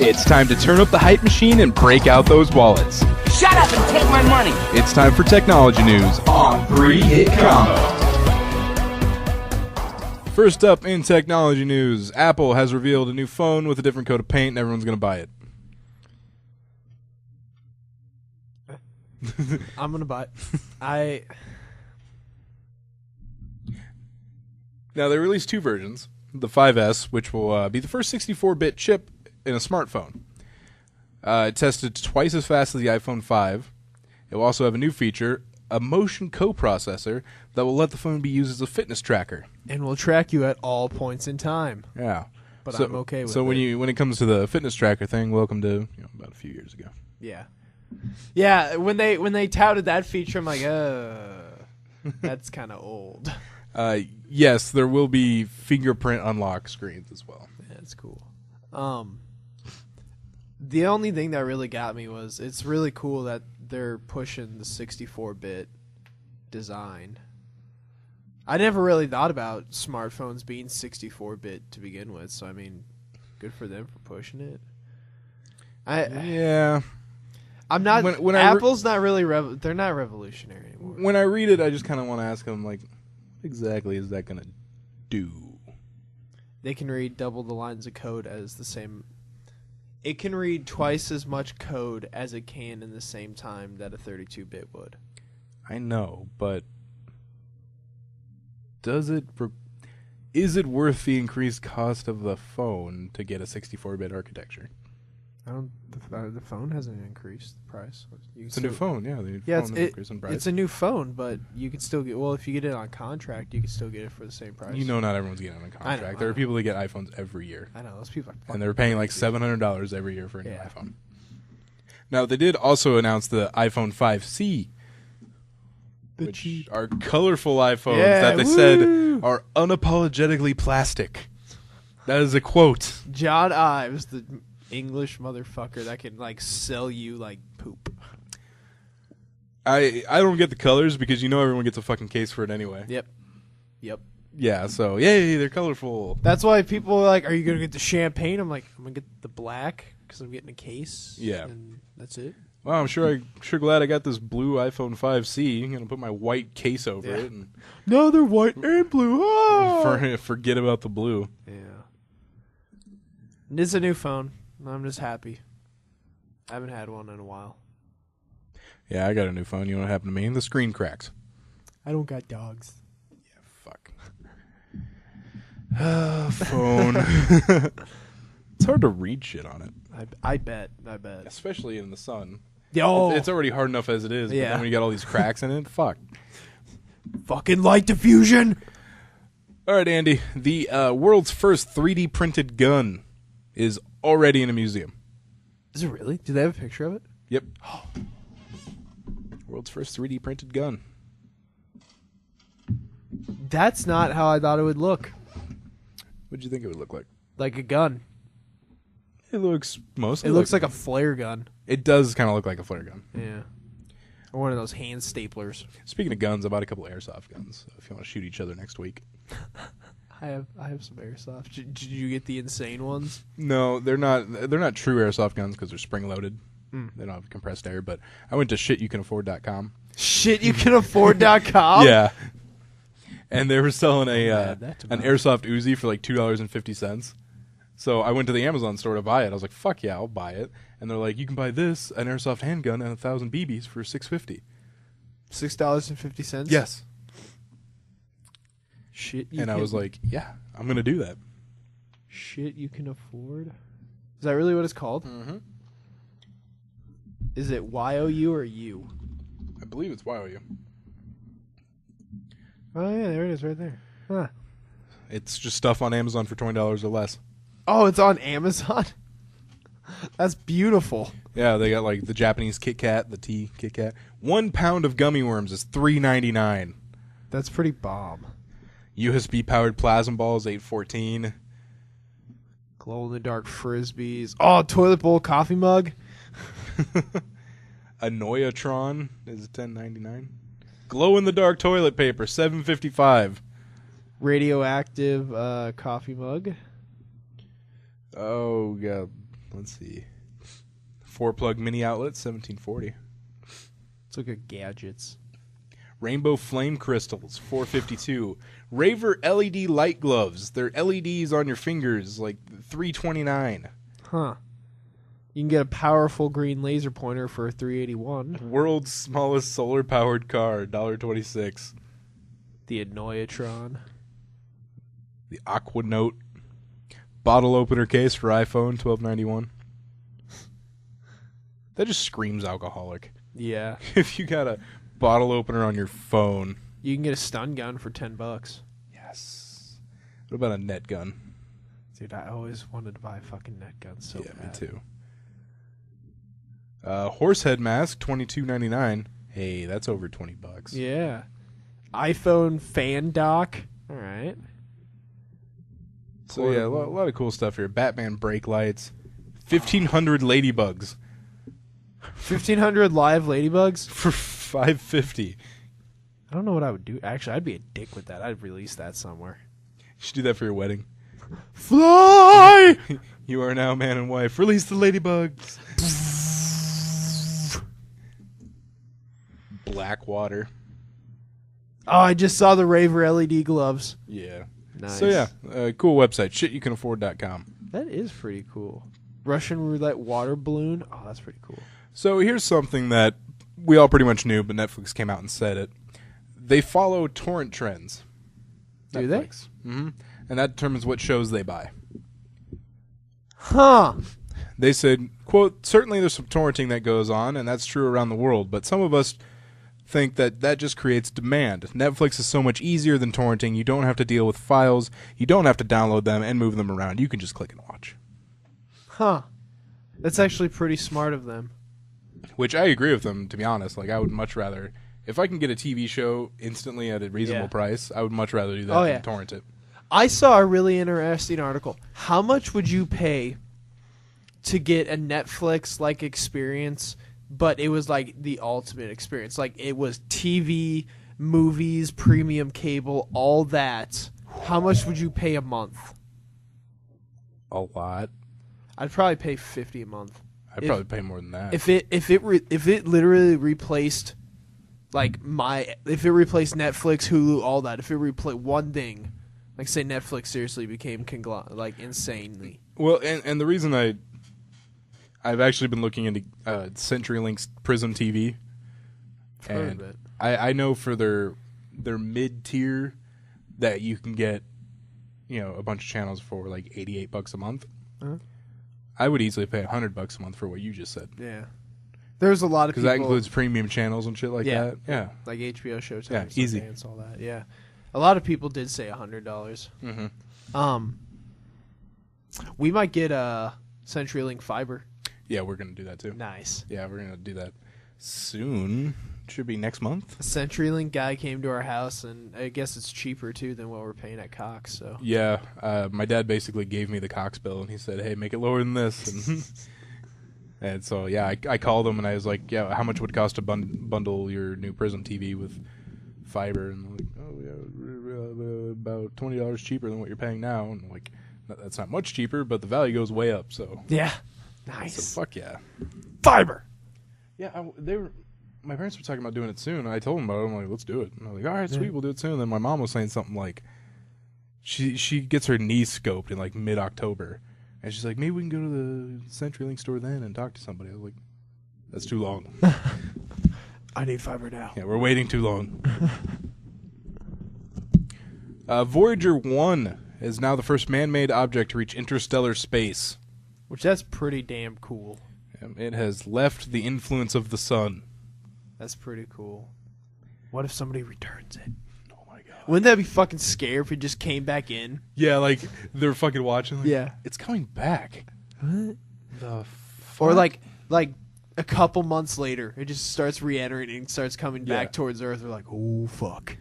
It's time to turn up the hype machine and break out those wallets. Shut up and take my money. It's time for technology news on 3-Hit Combo. First up in technology news, Apple has revealed a new phone with a different coat of paint and everyone's going to buy it. I'm going to buy it. Now, they released two versions. The 5S, which will be the first 64-bit chip in a smartphone. It tested twice as fast as the iPhone 5. It will also have a new feature, a motion coprocessor that will let the phone be used as a fitness tracker. And will track you at all points in time. Yeah. But I'm okay with it. So when it comes to the fitness tracker thing, welcome to about a few years ago. Yeah. Yeah, when they touted that feature, I'm like, that's kind of old. Yes, there will be fingerprint unlock screens as well. Yeah, that's cool. The only thing that really got me was it's really cool that they're pushing the 64-bit design. I never really thought about smartphones being 64-bit to begin with, so I mean, good for them for pushing it. Yeah. I'm not. When Apple's not really. They're not revolutionary anymore. When I read it, I just kind of want to ask them, like, what exactly is that going to do? They can read double the lines of code as the same. It can read twice as much code as it can in the same time that a 32-bit would. I know, but is it worth the increased cost of the phone to get a 64-bit architecture? The phone hasn't increased the price. It's a new phone, yeah. It's a new phone, but you can still get. Well, if you get it on contract, you can still get it for the same price. You know, not everyone's getting it on contract. I know. There are people that get iPhones every year. I know those people, are and they're paying like $700 every year for a new iPhone. Now they did also announce the iPhone 5C, which are colorful iPhones that they said are unapologetically plastic. That is a quote. John Ives, the English motherfucker that can like sell you like poop. I don't get the colors because you know everyone gets a fucking case for it anyway. Yep. Yeah, so yay, they're colorful. That's why people are like, "Are you gonna get the champagne?" I'm like, "I'm gonna get the black because I'm getting a case." Yeah, and that's it. Well, I'm sure glad I got this blue iPhone 5C. I'm gonna put my white case over it. And no, they're white and blue. Oh! Forget about the blue. Yeah. It's a new phone. I'm just happy. I haven't had one in a while. Yeah, I got a new phone. You know what happened to me? The screen cracks. I don't got dogs. Yeah, fuck. Phone. It's hard to read shit on it. I bet. Especially in the sun. Yo, It's already hard enough as it is. Yeah. But then when you got all these cracks in it, fuck. Fucking light diffusion. All right, Andy. The world's first 3D printed gun is already in a museum. Is it really? Do they have a picture of it? Yep. World's first 3D printed gun. That's not how I thought it would look. What'd you think it would look like? Like a gun. It looks mostly. It looks like a flare gun. It does kind of look like a flare gun. Yeah. Or one of those hand staplers. Speaking of guns, I bought a couple airsoft guns. So if you want to shoot each other next week. I have some airsoft. Did you get the insane ones? No, they're not. They're not true airsoft guns because they're spring loaded. They don't have compressed air. But I went to shityoucanafford.com. Shityoucanafford.com? Yeah. And they were selling an that's airsoft Uzi for like $2.50. So I went to the Amazon store to buy it. I was like, "Fuck yeah, I'll buy it." And they're like, "You can buy this, an airsoft handgun, and 1,000 BBs for $6.50." $6.50? Yes. Shit. And I was like, "Yeah, I'm gonna do that." Shit you can afford? Is that really what it's called? Mm-hmm. Is it YOU or U? I believe it's YOU. Oh, yeah, there it is right there. Huh. It's just stuff on Amazon for $20 or less. Oh, it's on Amazon? That's beautiful. Yeah, they got like the Japanese Kit Kat, the tea Kit Kat. 1 pound of gummy worms is $3.99. That's pretty bomb. USB powered plasma balls, $8.14. Glow in the dark frisbees. Oh, toilet bowl coffee mug. A Noyatron is $10.99. Glow in the dark toilet paper, $7.55. Radioactive coffee mug. Oh god, let's see. 4-plug mini outlet, $17.40. Let's look at gadgets. Rainbow flame crystals, $4.52. Raver LED light gloves. They're LEDs on your fingers, like $3.29. Huh. You can get a powerful green laser pointer for $3.81. World's smallest solar powered car, $1.26. The Anoyatron. The Aquanote bottle opener case for iPhone, $12.91. That just screams alcoholic. Yeah. If you got a bottle opener on your phone. You can get a stun gun for $10. Yes. What about a net gun? Dude, I always wanted to buy a fucking net gun so bad. Me too. Horsehead mask, $22.99. Hey, that's over $20. Yeah. iPhone fan dock. All right. So yeah, a lot of cool stuff here. Batman brake lights, 1,500 ladybugs 1,500 live ladybugs for $5.50. I don't know what I would do. Actually, I'd be a dick with that. I'd release that somewhere. You should do that for your wedding. Fly! You are now man and wife. Release the ladybugs. Black water. Oh, I just saw the Raver LED gloves. Yeah. Nice. So yeah, cool website, shityoucanafford.com. That is pretty cool. Russian roulette water balloon. Oh, that's pretty cool. So here's something that we all pretty much knew, but Netflix came out and said it. They follow torrent trends. Do they? Mm-hmm. And that determines what shows they buy. Huh. They said, quote, certainly there's some torrenting that goes on, and that's true around the world, but some of us think that just creates demand. Netflix is so much easier than torrenting. You don't have to deal with files. You don't have to download them and move them around. You can just click and watch. Huh. That's actually pretty smart of them. Which I agree with them, to be honest. Like, I would much rather, if I can get a TV show instantly at a reasonable price, I would much rather do that than torrent it. I saw a really interesting article. How much would you pay to get a Netflix-like experience, but it was like the ultimate experience? Like, it was TV, movies, premium cable, all that. How much would you pay a month? A lot. I'd probably pay $50 a month. I'd probably pay more than that. If it literally replaced if it replaced Netflix, Hulu, all that, if it replaced one thing, like say Netflix seriously became insanely. Well, and the reason I've actually been looking into CenturyLink's Prism TV, and I know for their mid tier that you can get, a bunch of channels for like $88 a month. Uh-huh. I would easily pay $100 a month for what you just said. Yeah, there's a lot of people, because that includes premium channels and shit like that. Yeah, like HBO, Showtime, yeah, easy, Sundance, all that. Yeah, a lot of people did say $100. Mm-hmm. We might get a CenturyLink fiber. Yeah, we're gonna do that too. Nice. Yeah, we're gonna do that soon. Should be next month. A CenturyLink guy came to our house, and I guess it's cheaper too than what we're paying at Cox. So yeah, my dad basically gave me the Cox bill, and he said, "Hey, make it lower than this." And so yeah, I called him and I was like, "Yeah, how much would it cost to bundle your new Prism TV with fiber?" And they're like, "Oh yeah, about $20 cheaper than what you're paying now. And I'm like, that's not much cheaper, but the value goes way up. So Yeah. so Nice. fuck yeah. Fiber. Yeah, my parents were talking about doing it soon. And I told them about it. I'm like, let's do it. And I'm like, all right, sweet, we'll do it soon. And then my mom was saying something like, she gets her knee scoped in like mid-October. And she's like, maybe we can go to the CenturyLink store then and talk to somebody. I was like, that's too long. I need fiber now. Yeah, we're waiting too long. Voyager 1 is now the first man-made object to reach interstellar space. Which that's pretty damn cool. It has left the influence of the sun. That's pretty cool. What if somebody returns it? Oh my god. Wouldn't that be fucking scary if it just came back in? Yeah, like they're fucking watching. Like, Yeah. it's coming back. What? The Or like a couple months later, it just starts re-entering and starts coming back towards Earth. We're like, oh fuck.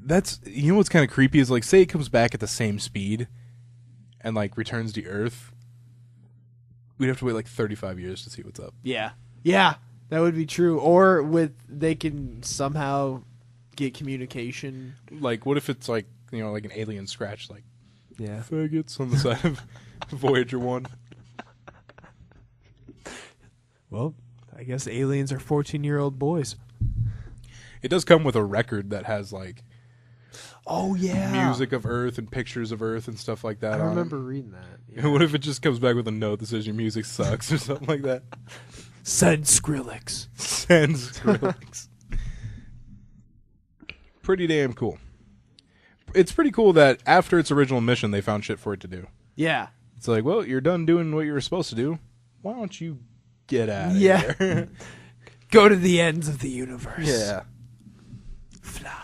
That's, you know what's kind of creepy is like, say it comes back at the same speed and like returns to Earth. We'd have to wait like 35 years to see what's up. Yeah. Yeah, that would be true. Or they can somehow get communication. Like, what if it's like, you know, like an alien scratch, like Yeah. faggots on the side of Voyager 1. Well, I guess aliens are 14-year-old boys. It does come with a record that has like Oh yeah. music of Earth and pictures of Earth and stuff like that. I on remember reading that. it. What if it just comes back with a note that says your music sucks or something like that? Send Skrillex. Sends Skrillex. Pretty damn cool. It's pretty cool that after its original mission, they found shit for it to do. Yeah. It's like, well, you're done doing what you were supposed to do. Why don't you get out of Yeah. here? Go to the ends of the universe. Yeah. Fly.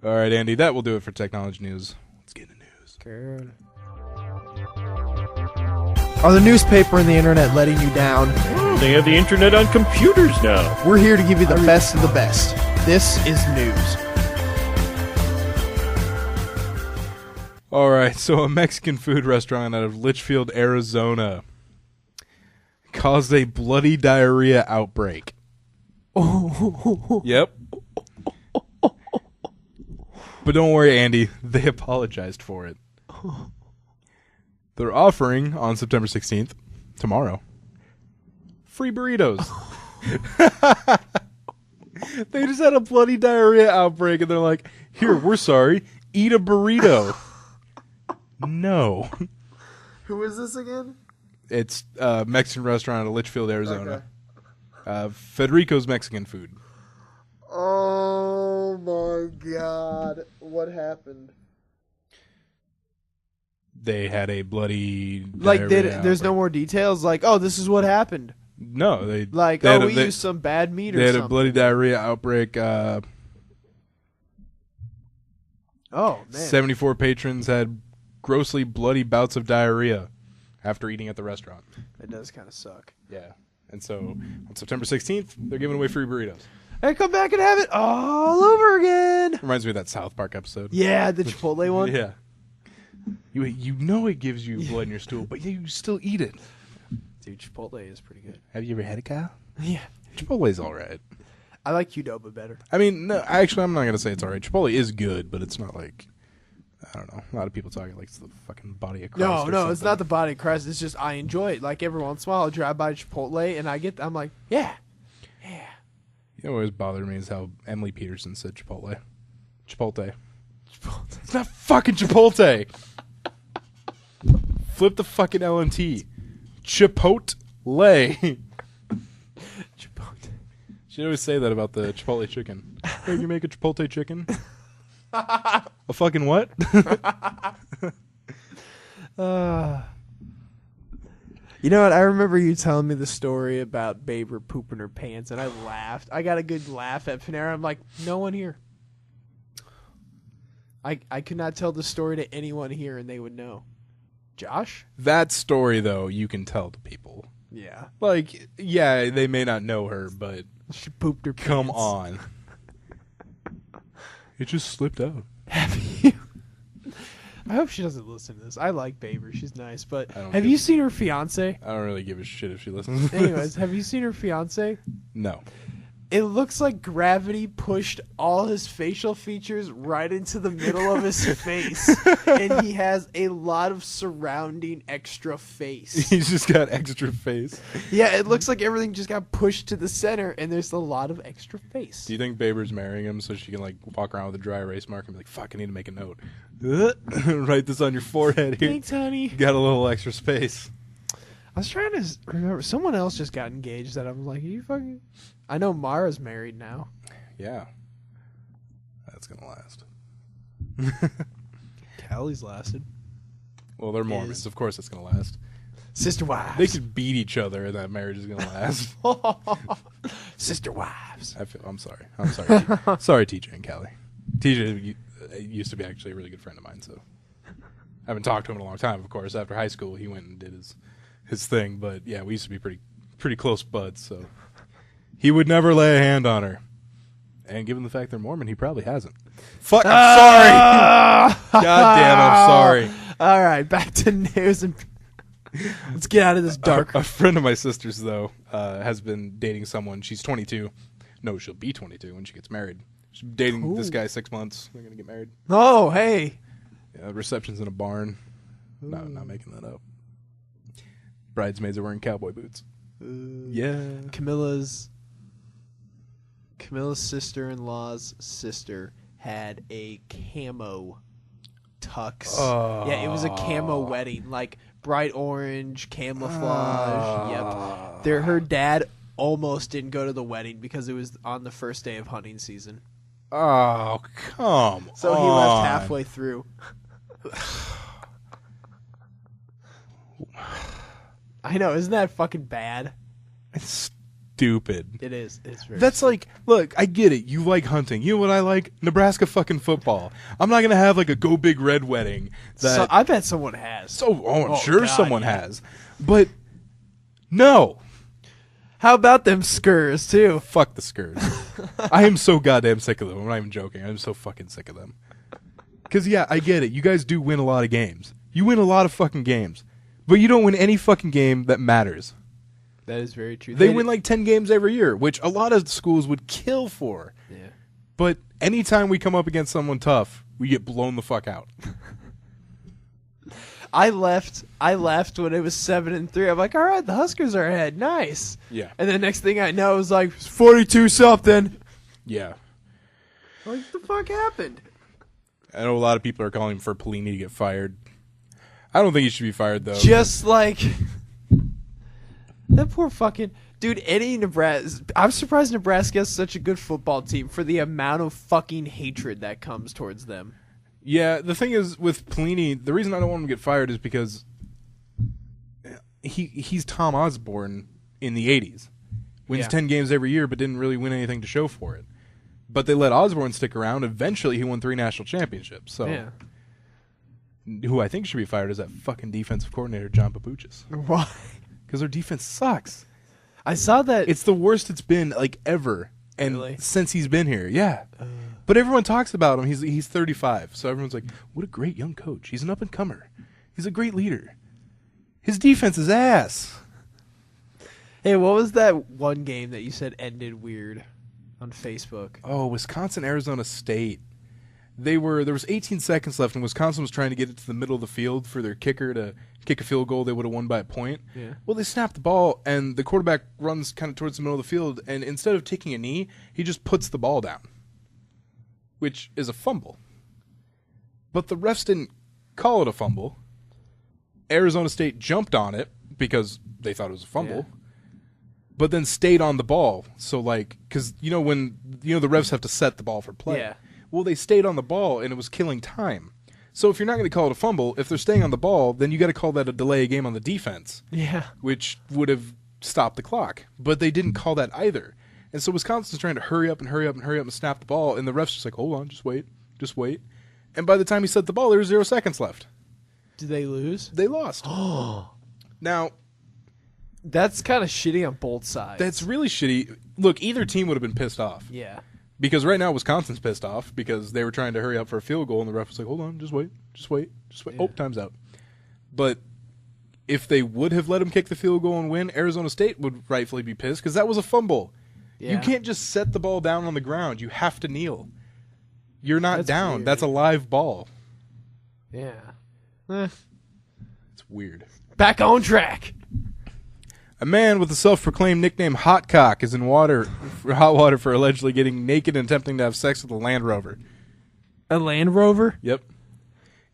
All right, Andy, that will do it for technology news. Let's get into news. Good. Are the newspaper and the internet letting you down? They have the internet on computers now. We're here to give you the best of the best. This is news. All right, so a Mexican food restaurant out of Litchfield, Arizona, caused a bloody diarrhea outbreak. Yep. But don't worry, Andy. They apologized for it. They're offering, on September 16th, tomorrow, free burritos. They just had a bloody diarrhea outbreak, and they're like, here, we're sorry. Eat a burrito. No. Who is this again? It's a Mexican restaurant out of Litchfield, Arizona. Federico's Mexican Food. Oh my god. What happened? They had a bloody Like, diarrhea there's no outbreak. more details? Like, oh, this is what happened. No, they Like, they had oh, a- we they- used some bad meat or They had something. a bloody diarrhea outbreak. Oh, man. 74 patrons had grossly bloody bouts of diarrhea after eating at the restaurant. That does kind of suck. Yeah. And so on September 16th, they're giving away free burritos. And come back and have it all over again. Reminds me of that South Park episode. Yeah, the Chipotle one. Yeah. You know it gives you blood in your stool, but you still eat it. Dude, Chipotle is pretty good. Have you ever had it, Kyle? Yeah. Chipotle's all right. I like Qdoba better. I mean, no, actually, I'm not going to say it's all right. Chipotle is good, but it's not like, I don't know. A lot of people talk like it's the fucking body of Christ. No, or no, it's something. not the body of Christ. It's just I enjoy it. Like every once in a while, I'll drive by Chipotle and I'm like, yeah. You know what always bothered me is how Emily Peterson said Chipotle. Chipotle. It's not fucking Chipotle. Flip the fucking LMT. Chipotle. Chipotle. She'd always say that about the Chipotle chicken. Hey, you make a Chipotle chicken? A fucking what? You know what? I remember you telling me the story about Baber pooping her pants, and I laughed. I got a good laugh at Panera. I'm like, no one here. I could not tell the story to anyone here, and they would know. Josh? That story, though, you can tell to people. Yeah. Like, yeah, they may not know her, but She pooped her pants. come on. It just slipped out. Have you? I hope she doesn't listen to this. I like Baber. She's nice. But I don't have give you a- seen her fiance? I don't really give a shit if she listens. Anyways, have you seen her fiance? No. It looks like gravity pushed all his facial features right into the middle of his face, and he has a lot of surrounding extra face. He's just got extra face. Yeah, it looks like everything just got pushed to the center, and there's a lot of extra face. Do you think Baber's marrying him so she can like walk around with a dry erase marker and be like, "Fuck, I need to make a note. Write this on your forehead here. Thanks, honey. You got a little extra space." I was trying to remember. Someone else just got engaged that I was like, "Are you fucking?" I know Mara's married now. Yeah, that's gonna last. Callie's lasted. Well, they're Mormons. Of course, it's gonna last. Sister wives. They could beat each other, and that marriage is gonna last. Sister wives. I'm sorry. Sorry, TJ and Callie. TJ used to be actually a really good friend of mine, so I haven't talked to him in a long time. Of course, after high school, he went and did his thing. But yeah, we used to be pretty close buds. So he would never lay a hand on her. And given the fact they're Mormon, he probably hasn't. Fuck, I'm sorry. God damn, I'm sorry. All right, back to news and let's get out of this dark. A friend of my sister's, though, has been dating someone. She's 22. No, she'll be 22 when she gets married. She's dating this guy 6 months. They're going to get married. Oh, hey. Yeah, reception's in a barn. No, not making that up. Bridesmaids are wearing cowboy boots. Yeah. Camilla's sister-in-law's sister had a camo tux. Yeah, it was a camo wedding, like bright orange camouflage. Yep. Her dad almost didn't go to the wedding because it was on the first day of hunting season. Oh, come So he left halfway through. I know, isn't that fucking bad? It's stupid. It is. It's very That's like, look, I get it. You like hunting. You know what I like? Nebraska fucking football. I'm not going to have like a Go Big Red wedding. So, I bet someone has. I'm sure God, someone yeah. has. But no. How about them skurs, too? Fuck the Skurs. I am so goddamn sick of them. I'm not even joking. I'm so fucking sick of them. Because, yeah, I get it. You guys do win a lot of games. You win a lot of fucking games. But you don't win any fucking game that matters. That is very true. They win like 10 games every year, which a lot of schools would kill for. Yeah. But anytime we come up against someone tough, we get blown the fuck out. I left when it was 7-3. I'm like, all right, the Huskers are ahead. Nice. Yeah. And then next thing I know, it was like 42-something. Yeah. Like, what the fuck happened? I know a lot of people are calling for Pelini to get fired. I don't think he should be fired, though. Just like that poor fucking dude. Any Nebraska, I'm surprised Nebraska has such a good football team for the amount of fucking hatred that comes towards them. Yeah, the thing is with Pelini, the reason I don't want him to get fired is because he's Tom Osborne in the 80s. Wins 10 games every year, but didn't really win anything to show for it. But they let Osborne stick around. Eventually, he won 3 national championships. So. Yeah. Who I think should be fired is that fucking defensive coordinator, John Papuchis. Why? Because their defense sucks. I saw that. It's the worst it's been, like, ever. And Really? since he's been here, yeah. But everyone talks about him. He's 35. So everyone's like, what a great young coach. He's an up-and-comer. He's a great leader. His defense is ass. Hey, what was that one game that you said ended weird on Facebook? Oh, Wisconsin, Arizona State. There was 18 seconds left, and Wisconsin was trying to get it to the middle of the field for their kicker to kick a field goal. They would have won by a point. Yeah. Well, they snapped the ball, and the quarterback runs kind of towards the middle of the field, and instead of taking a knee, he just puts the ball down, which is a fumble. But the refs didn't call it a fumble. Arizona State jumped on it because they thought it was a fumble, but then stayed on the ball. So, like, because, when the refs have to set the ball for play. Yeah. Well, they stayed on the ball, and it was killing time. So if you're not going to call it a fumble, if they're staying on the ball, then you got to call that a delay game on the defense. Yeah. Which would have stopped the clock. But they didn't call that either. And so Wisconsin's trying to hurry up and snap the ball, and the ref's just like, hold on, just wait. And by the time he set the ball, there was 0 seconds left. Did they lose? They lost. Now, that's kind of shitty on both sides. that's really shitty. Look, either team would have been pissed off. Yeah. Because right now Wisconsin's pissed off because they were trying to hurry up for a field goal, and the ref was like, hold on, just wait. Yeah. Oh, time's out. But if they would have let him kick the field goal and win, Arizona State would rightfully be pissed because that was a fumble. Yeah. You can't just set the ball down on the ground. You have to kneel. You're not That's down. weird. That's a live ball. Yeah. It's weird. Back on track. A man with the self-proclaimed nickname Hot Cock is in hot water for allegedly getting naked and attempting to have sex with a Land Rover. A Land Rover? Yep.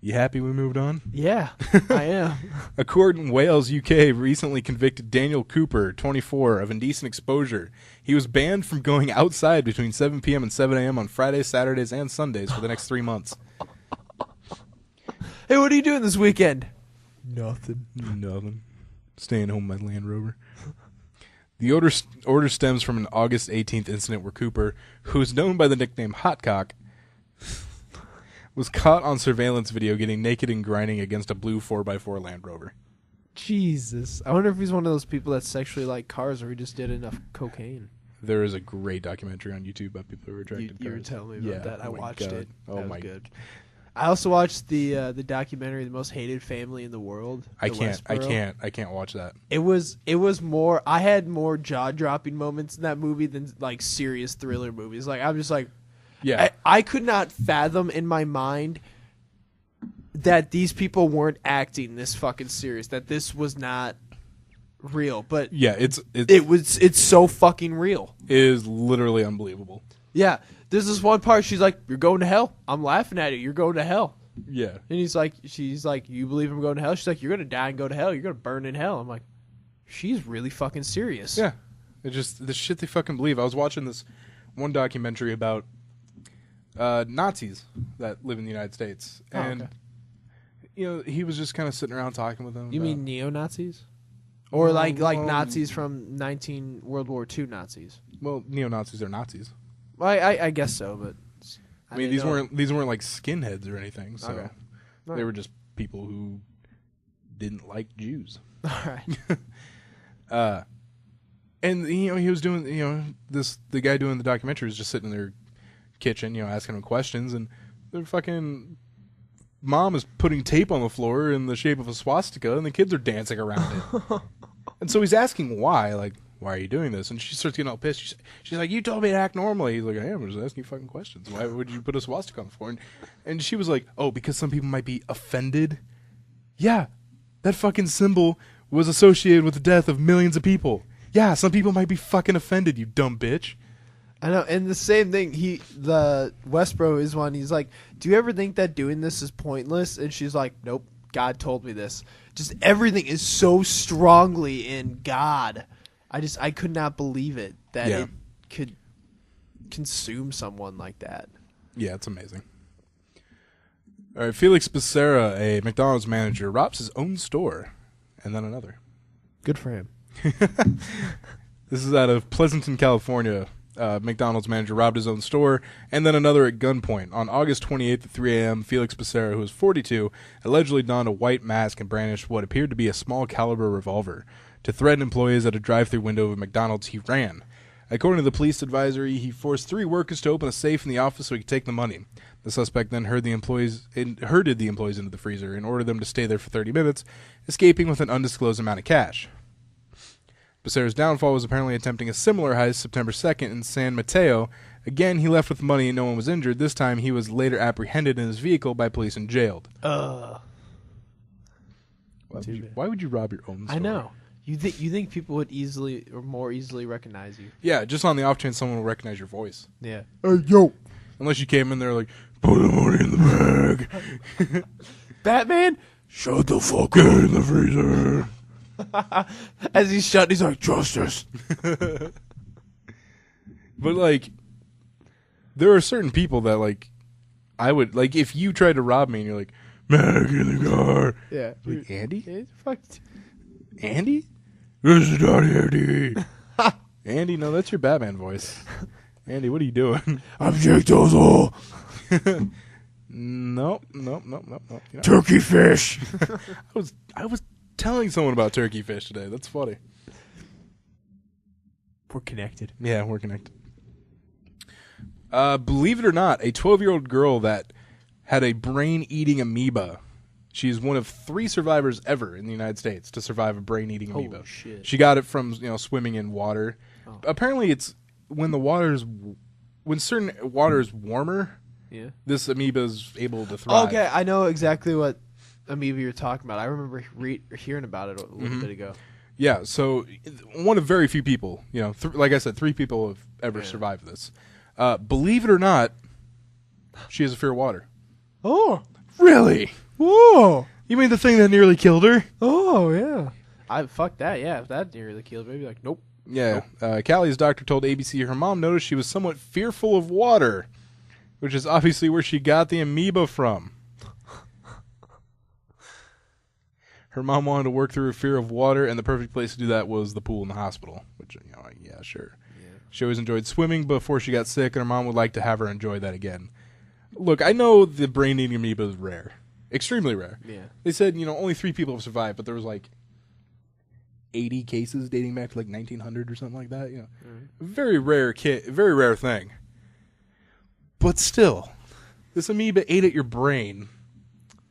You happy we moved on? Yeah, I am. A court in Wales, UK, recently convicted Daniel Cooper, 24, of indecent exposure. He was banned from going outside between 7 p.m. and 7 a.m. on Fridays, Saturdays, and Sundays for the next 3 months. Hey, what are you doing this weekend? Nothing. Nothing. Staying home with my Land Rover. The order stems from an August 18th incident where Cooper, who is known by the nickname Hot Cock, was caught on surveillance video getting naked and grinding against a blue 4x4 Land Rover. Jesus. I wonder if he's one of those people that sexually like cars or he just did enough cocaine. There is a great documentary on YouTube about people who are attracted to You were cars. telling me about that. I oh my watched God. it. Oh that my was good. I also watched the documentary, The Most Hated Family in the World. I the can't Westboro. watch that. It was more. I had more jaw dropping moments in that movie than like serious thriller movies. Like I'm just like, Yeah. I could not fathom in my mind that these people weren't acting this fucking serious. That this was not real. But Yeah, it's so fucking real. it is literally unbelievable. Yeah. There's this one part. She's like, "You're going to hell." I'm laughing at it. You're going to hell. Yeah. And she's like, "You believe I'm going to hell?" She's like, "You're going to die and go to hell. You're going to burn in hell." I'm like, she's really fucking serious. Yeah. It's just the shit they fucking believe. I was watching this one documentary about Nazis that live in the United States. Oh, And, okay. you know, he was just kind of sitting around talking with them. You about- mean neo-Nazis? Or like Well, Nazis from World War II Nazis? Well, neo-Nazis are Nazis. Well, I guess so, but I mean, these weren't like skinheads or anything. So Okay. they were just people who didn't like Jews. All right. And he was doing, the guy doing the documentary was just sitting in their kitchen, asking him questions, and their fucking mom is putting tape on the floor in the shape of a swastika, and the kids are dancing around it. And so he's asking why, like, why are you doing this? And she starts getting all pissed. She's like, you told me to act normally. He's like, I am. I'm just asking you fucking questions. Why would you put a swastika on the floor? And she was like, oh, because some people might be offended. Yeah, that fucking symbol was associated with the death of millions of people. Yeah, some people might be fucking offended, you dumb bitch. I know, and the same thing. The Westboro is one. He's like, "Do you ever think that doing this is pointless?" And she's like, "Nope, God told me this." Just everything is so strongly in God. I could not believe it that Yeah. it could consume someone like that. Yeah, it's amazing. All right, Felix Becerra, a McDonald's manager, robs his own store, and then another. Good for him. This is out of Pleasanton, California. McDonald's manager robbed his own store, and then another at gunpoint. On August 28th at 3 a.m., Felix Becerra, who was 42, allegedly donned a white mask and brandished what appeared to be a small-caliber revolver. To threaten employees at a drive-thru window of a McDonald's, he ran. According to the police advisory, he forced 3 workers to open a safe in the office so he could take the money. The suspect then herded the employees into the freezer and ordered them to stay there for 30 minutes, escaping with an undisclosed amount of cash. Becerra's downfall was apparently attempting a similar heist September 2nd in San Mateo. Again, he left with money and no one was injured. This time, he was later apprehended in his vehicle by police and jailed. Why would you rob your own store? I know. You think people would more easily recognize you? Yeah, just on the off chance someone will recognize your voice. Yeah. Hey, yo! Unless you came in there like, put the money in the bag. Batman? Shut the fuck up in the freezer. As he's shut, he's like, justice. But, like, there are certain people that, like, I would, like, if you tried to rob me and you're like, Mag in the car. Yeah. Like, Andy? It's fucked. Andy? This is not Andy. Andy, no, that's your Batman voice. Andy, what are you doing? I'm Jake Dozel. Nope. Turkey fish. I was telling someone about turkey fish today. That's funny. We're connected. Yeah, we're connected. Believe it or not, a 12-year-old girl that had a brain-eating amoeba. She's one of 3 survivors ever in the United States to survive a brain-eating amoeba. Holy shit. She got it from swimming in water. Oh. Apparently, it's when certain water is warmer, Yeah. this amoeba is able to thrive. Okay, I know exactly what amoeba you're talking about. I remember hearing about it a little bit ago. Yeah, so one of very few people, like I said, 3 people have ever survived this. Believe it or not, she has a fear of water. Oh. Really? Whoa. You mean the thing that nearly killed her? Oh, yeah. Fuck that, yeah. If that nearly killed me, I'd be like, nope. Yeah. Callie's doctor told ABC her mom noticed she was somewhat fearful of water, which is obviously where she got the amoeba from. Her mom wanted to work through her fear of water, and the perfect place to do that was the pool in the hospital, which, yeah, sure. Yeah. She always enjoyed swimming before she got sick, and her mom would like to have her enjoy that again. Look, I know the brain-eating amoeba is rare. Extremely rare. Yeah. They said, only 3 people have survived, but there was 80 cases dating back to 1900 or something like that. Very rare very rare thing. But still, this amoeba ate at your brain.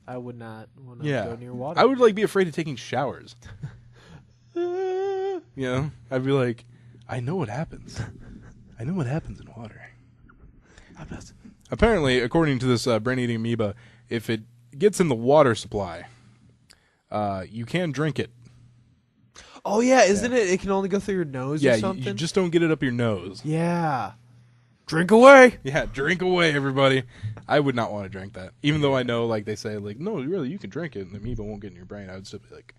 I would not want to go near water. I would be afraid of taking showers. I'd be like, I know what happens. I know what happens in water. Apparently, according to this brain-eating amoeba, if it gets in the water supply, you can drink it. Oh, yeah, isn't it? It can only go through your nose or something? You just don't get it up your nose. Yeah. Drink away. Yeah, drink away, everybody. I would not want to drink that. Even though I know, they say, no, really, you can drink it and the amoeba won't get in your brain. I would still be like,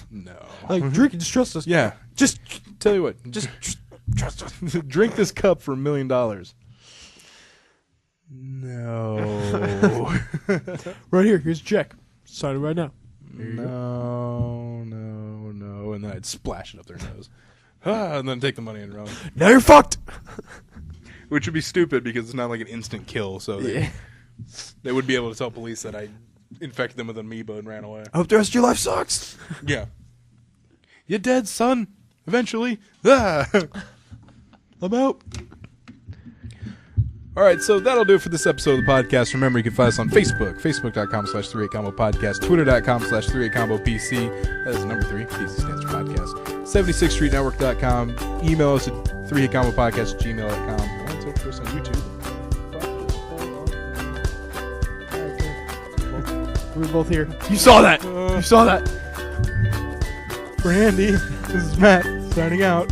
no. Drink it, just trust us. Yeah. Just tell you what, just trust us. Drink this cup for $1 million. No. Right here. Here's a check. Sign it right now. No. And then I'd splash it up their nose. And then take the money and run. Now you're fucked. Which would be stupid because it's not an instant kill. So they would be able to tell police that I infected them with an amoeba and ran away. I hope the rest of your life sucks. Yeah. You're dead, son. Eventually. I'm out. All right, so that'll do it for this episode of the podcast. Remember, you can find us on Facebook, facebook.com/38combo podcast, twitter.com/38combo PC. That is number 3. PC stands for podcast. 76streetnetwork.com. Email us at 38combopodcast@gmail.com. And search for us on YouTube. We were both here. You saw that. You saw that. For Andy, this is Matt, signing out.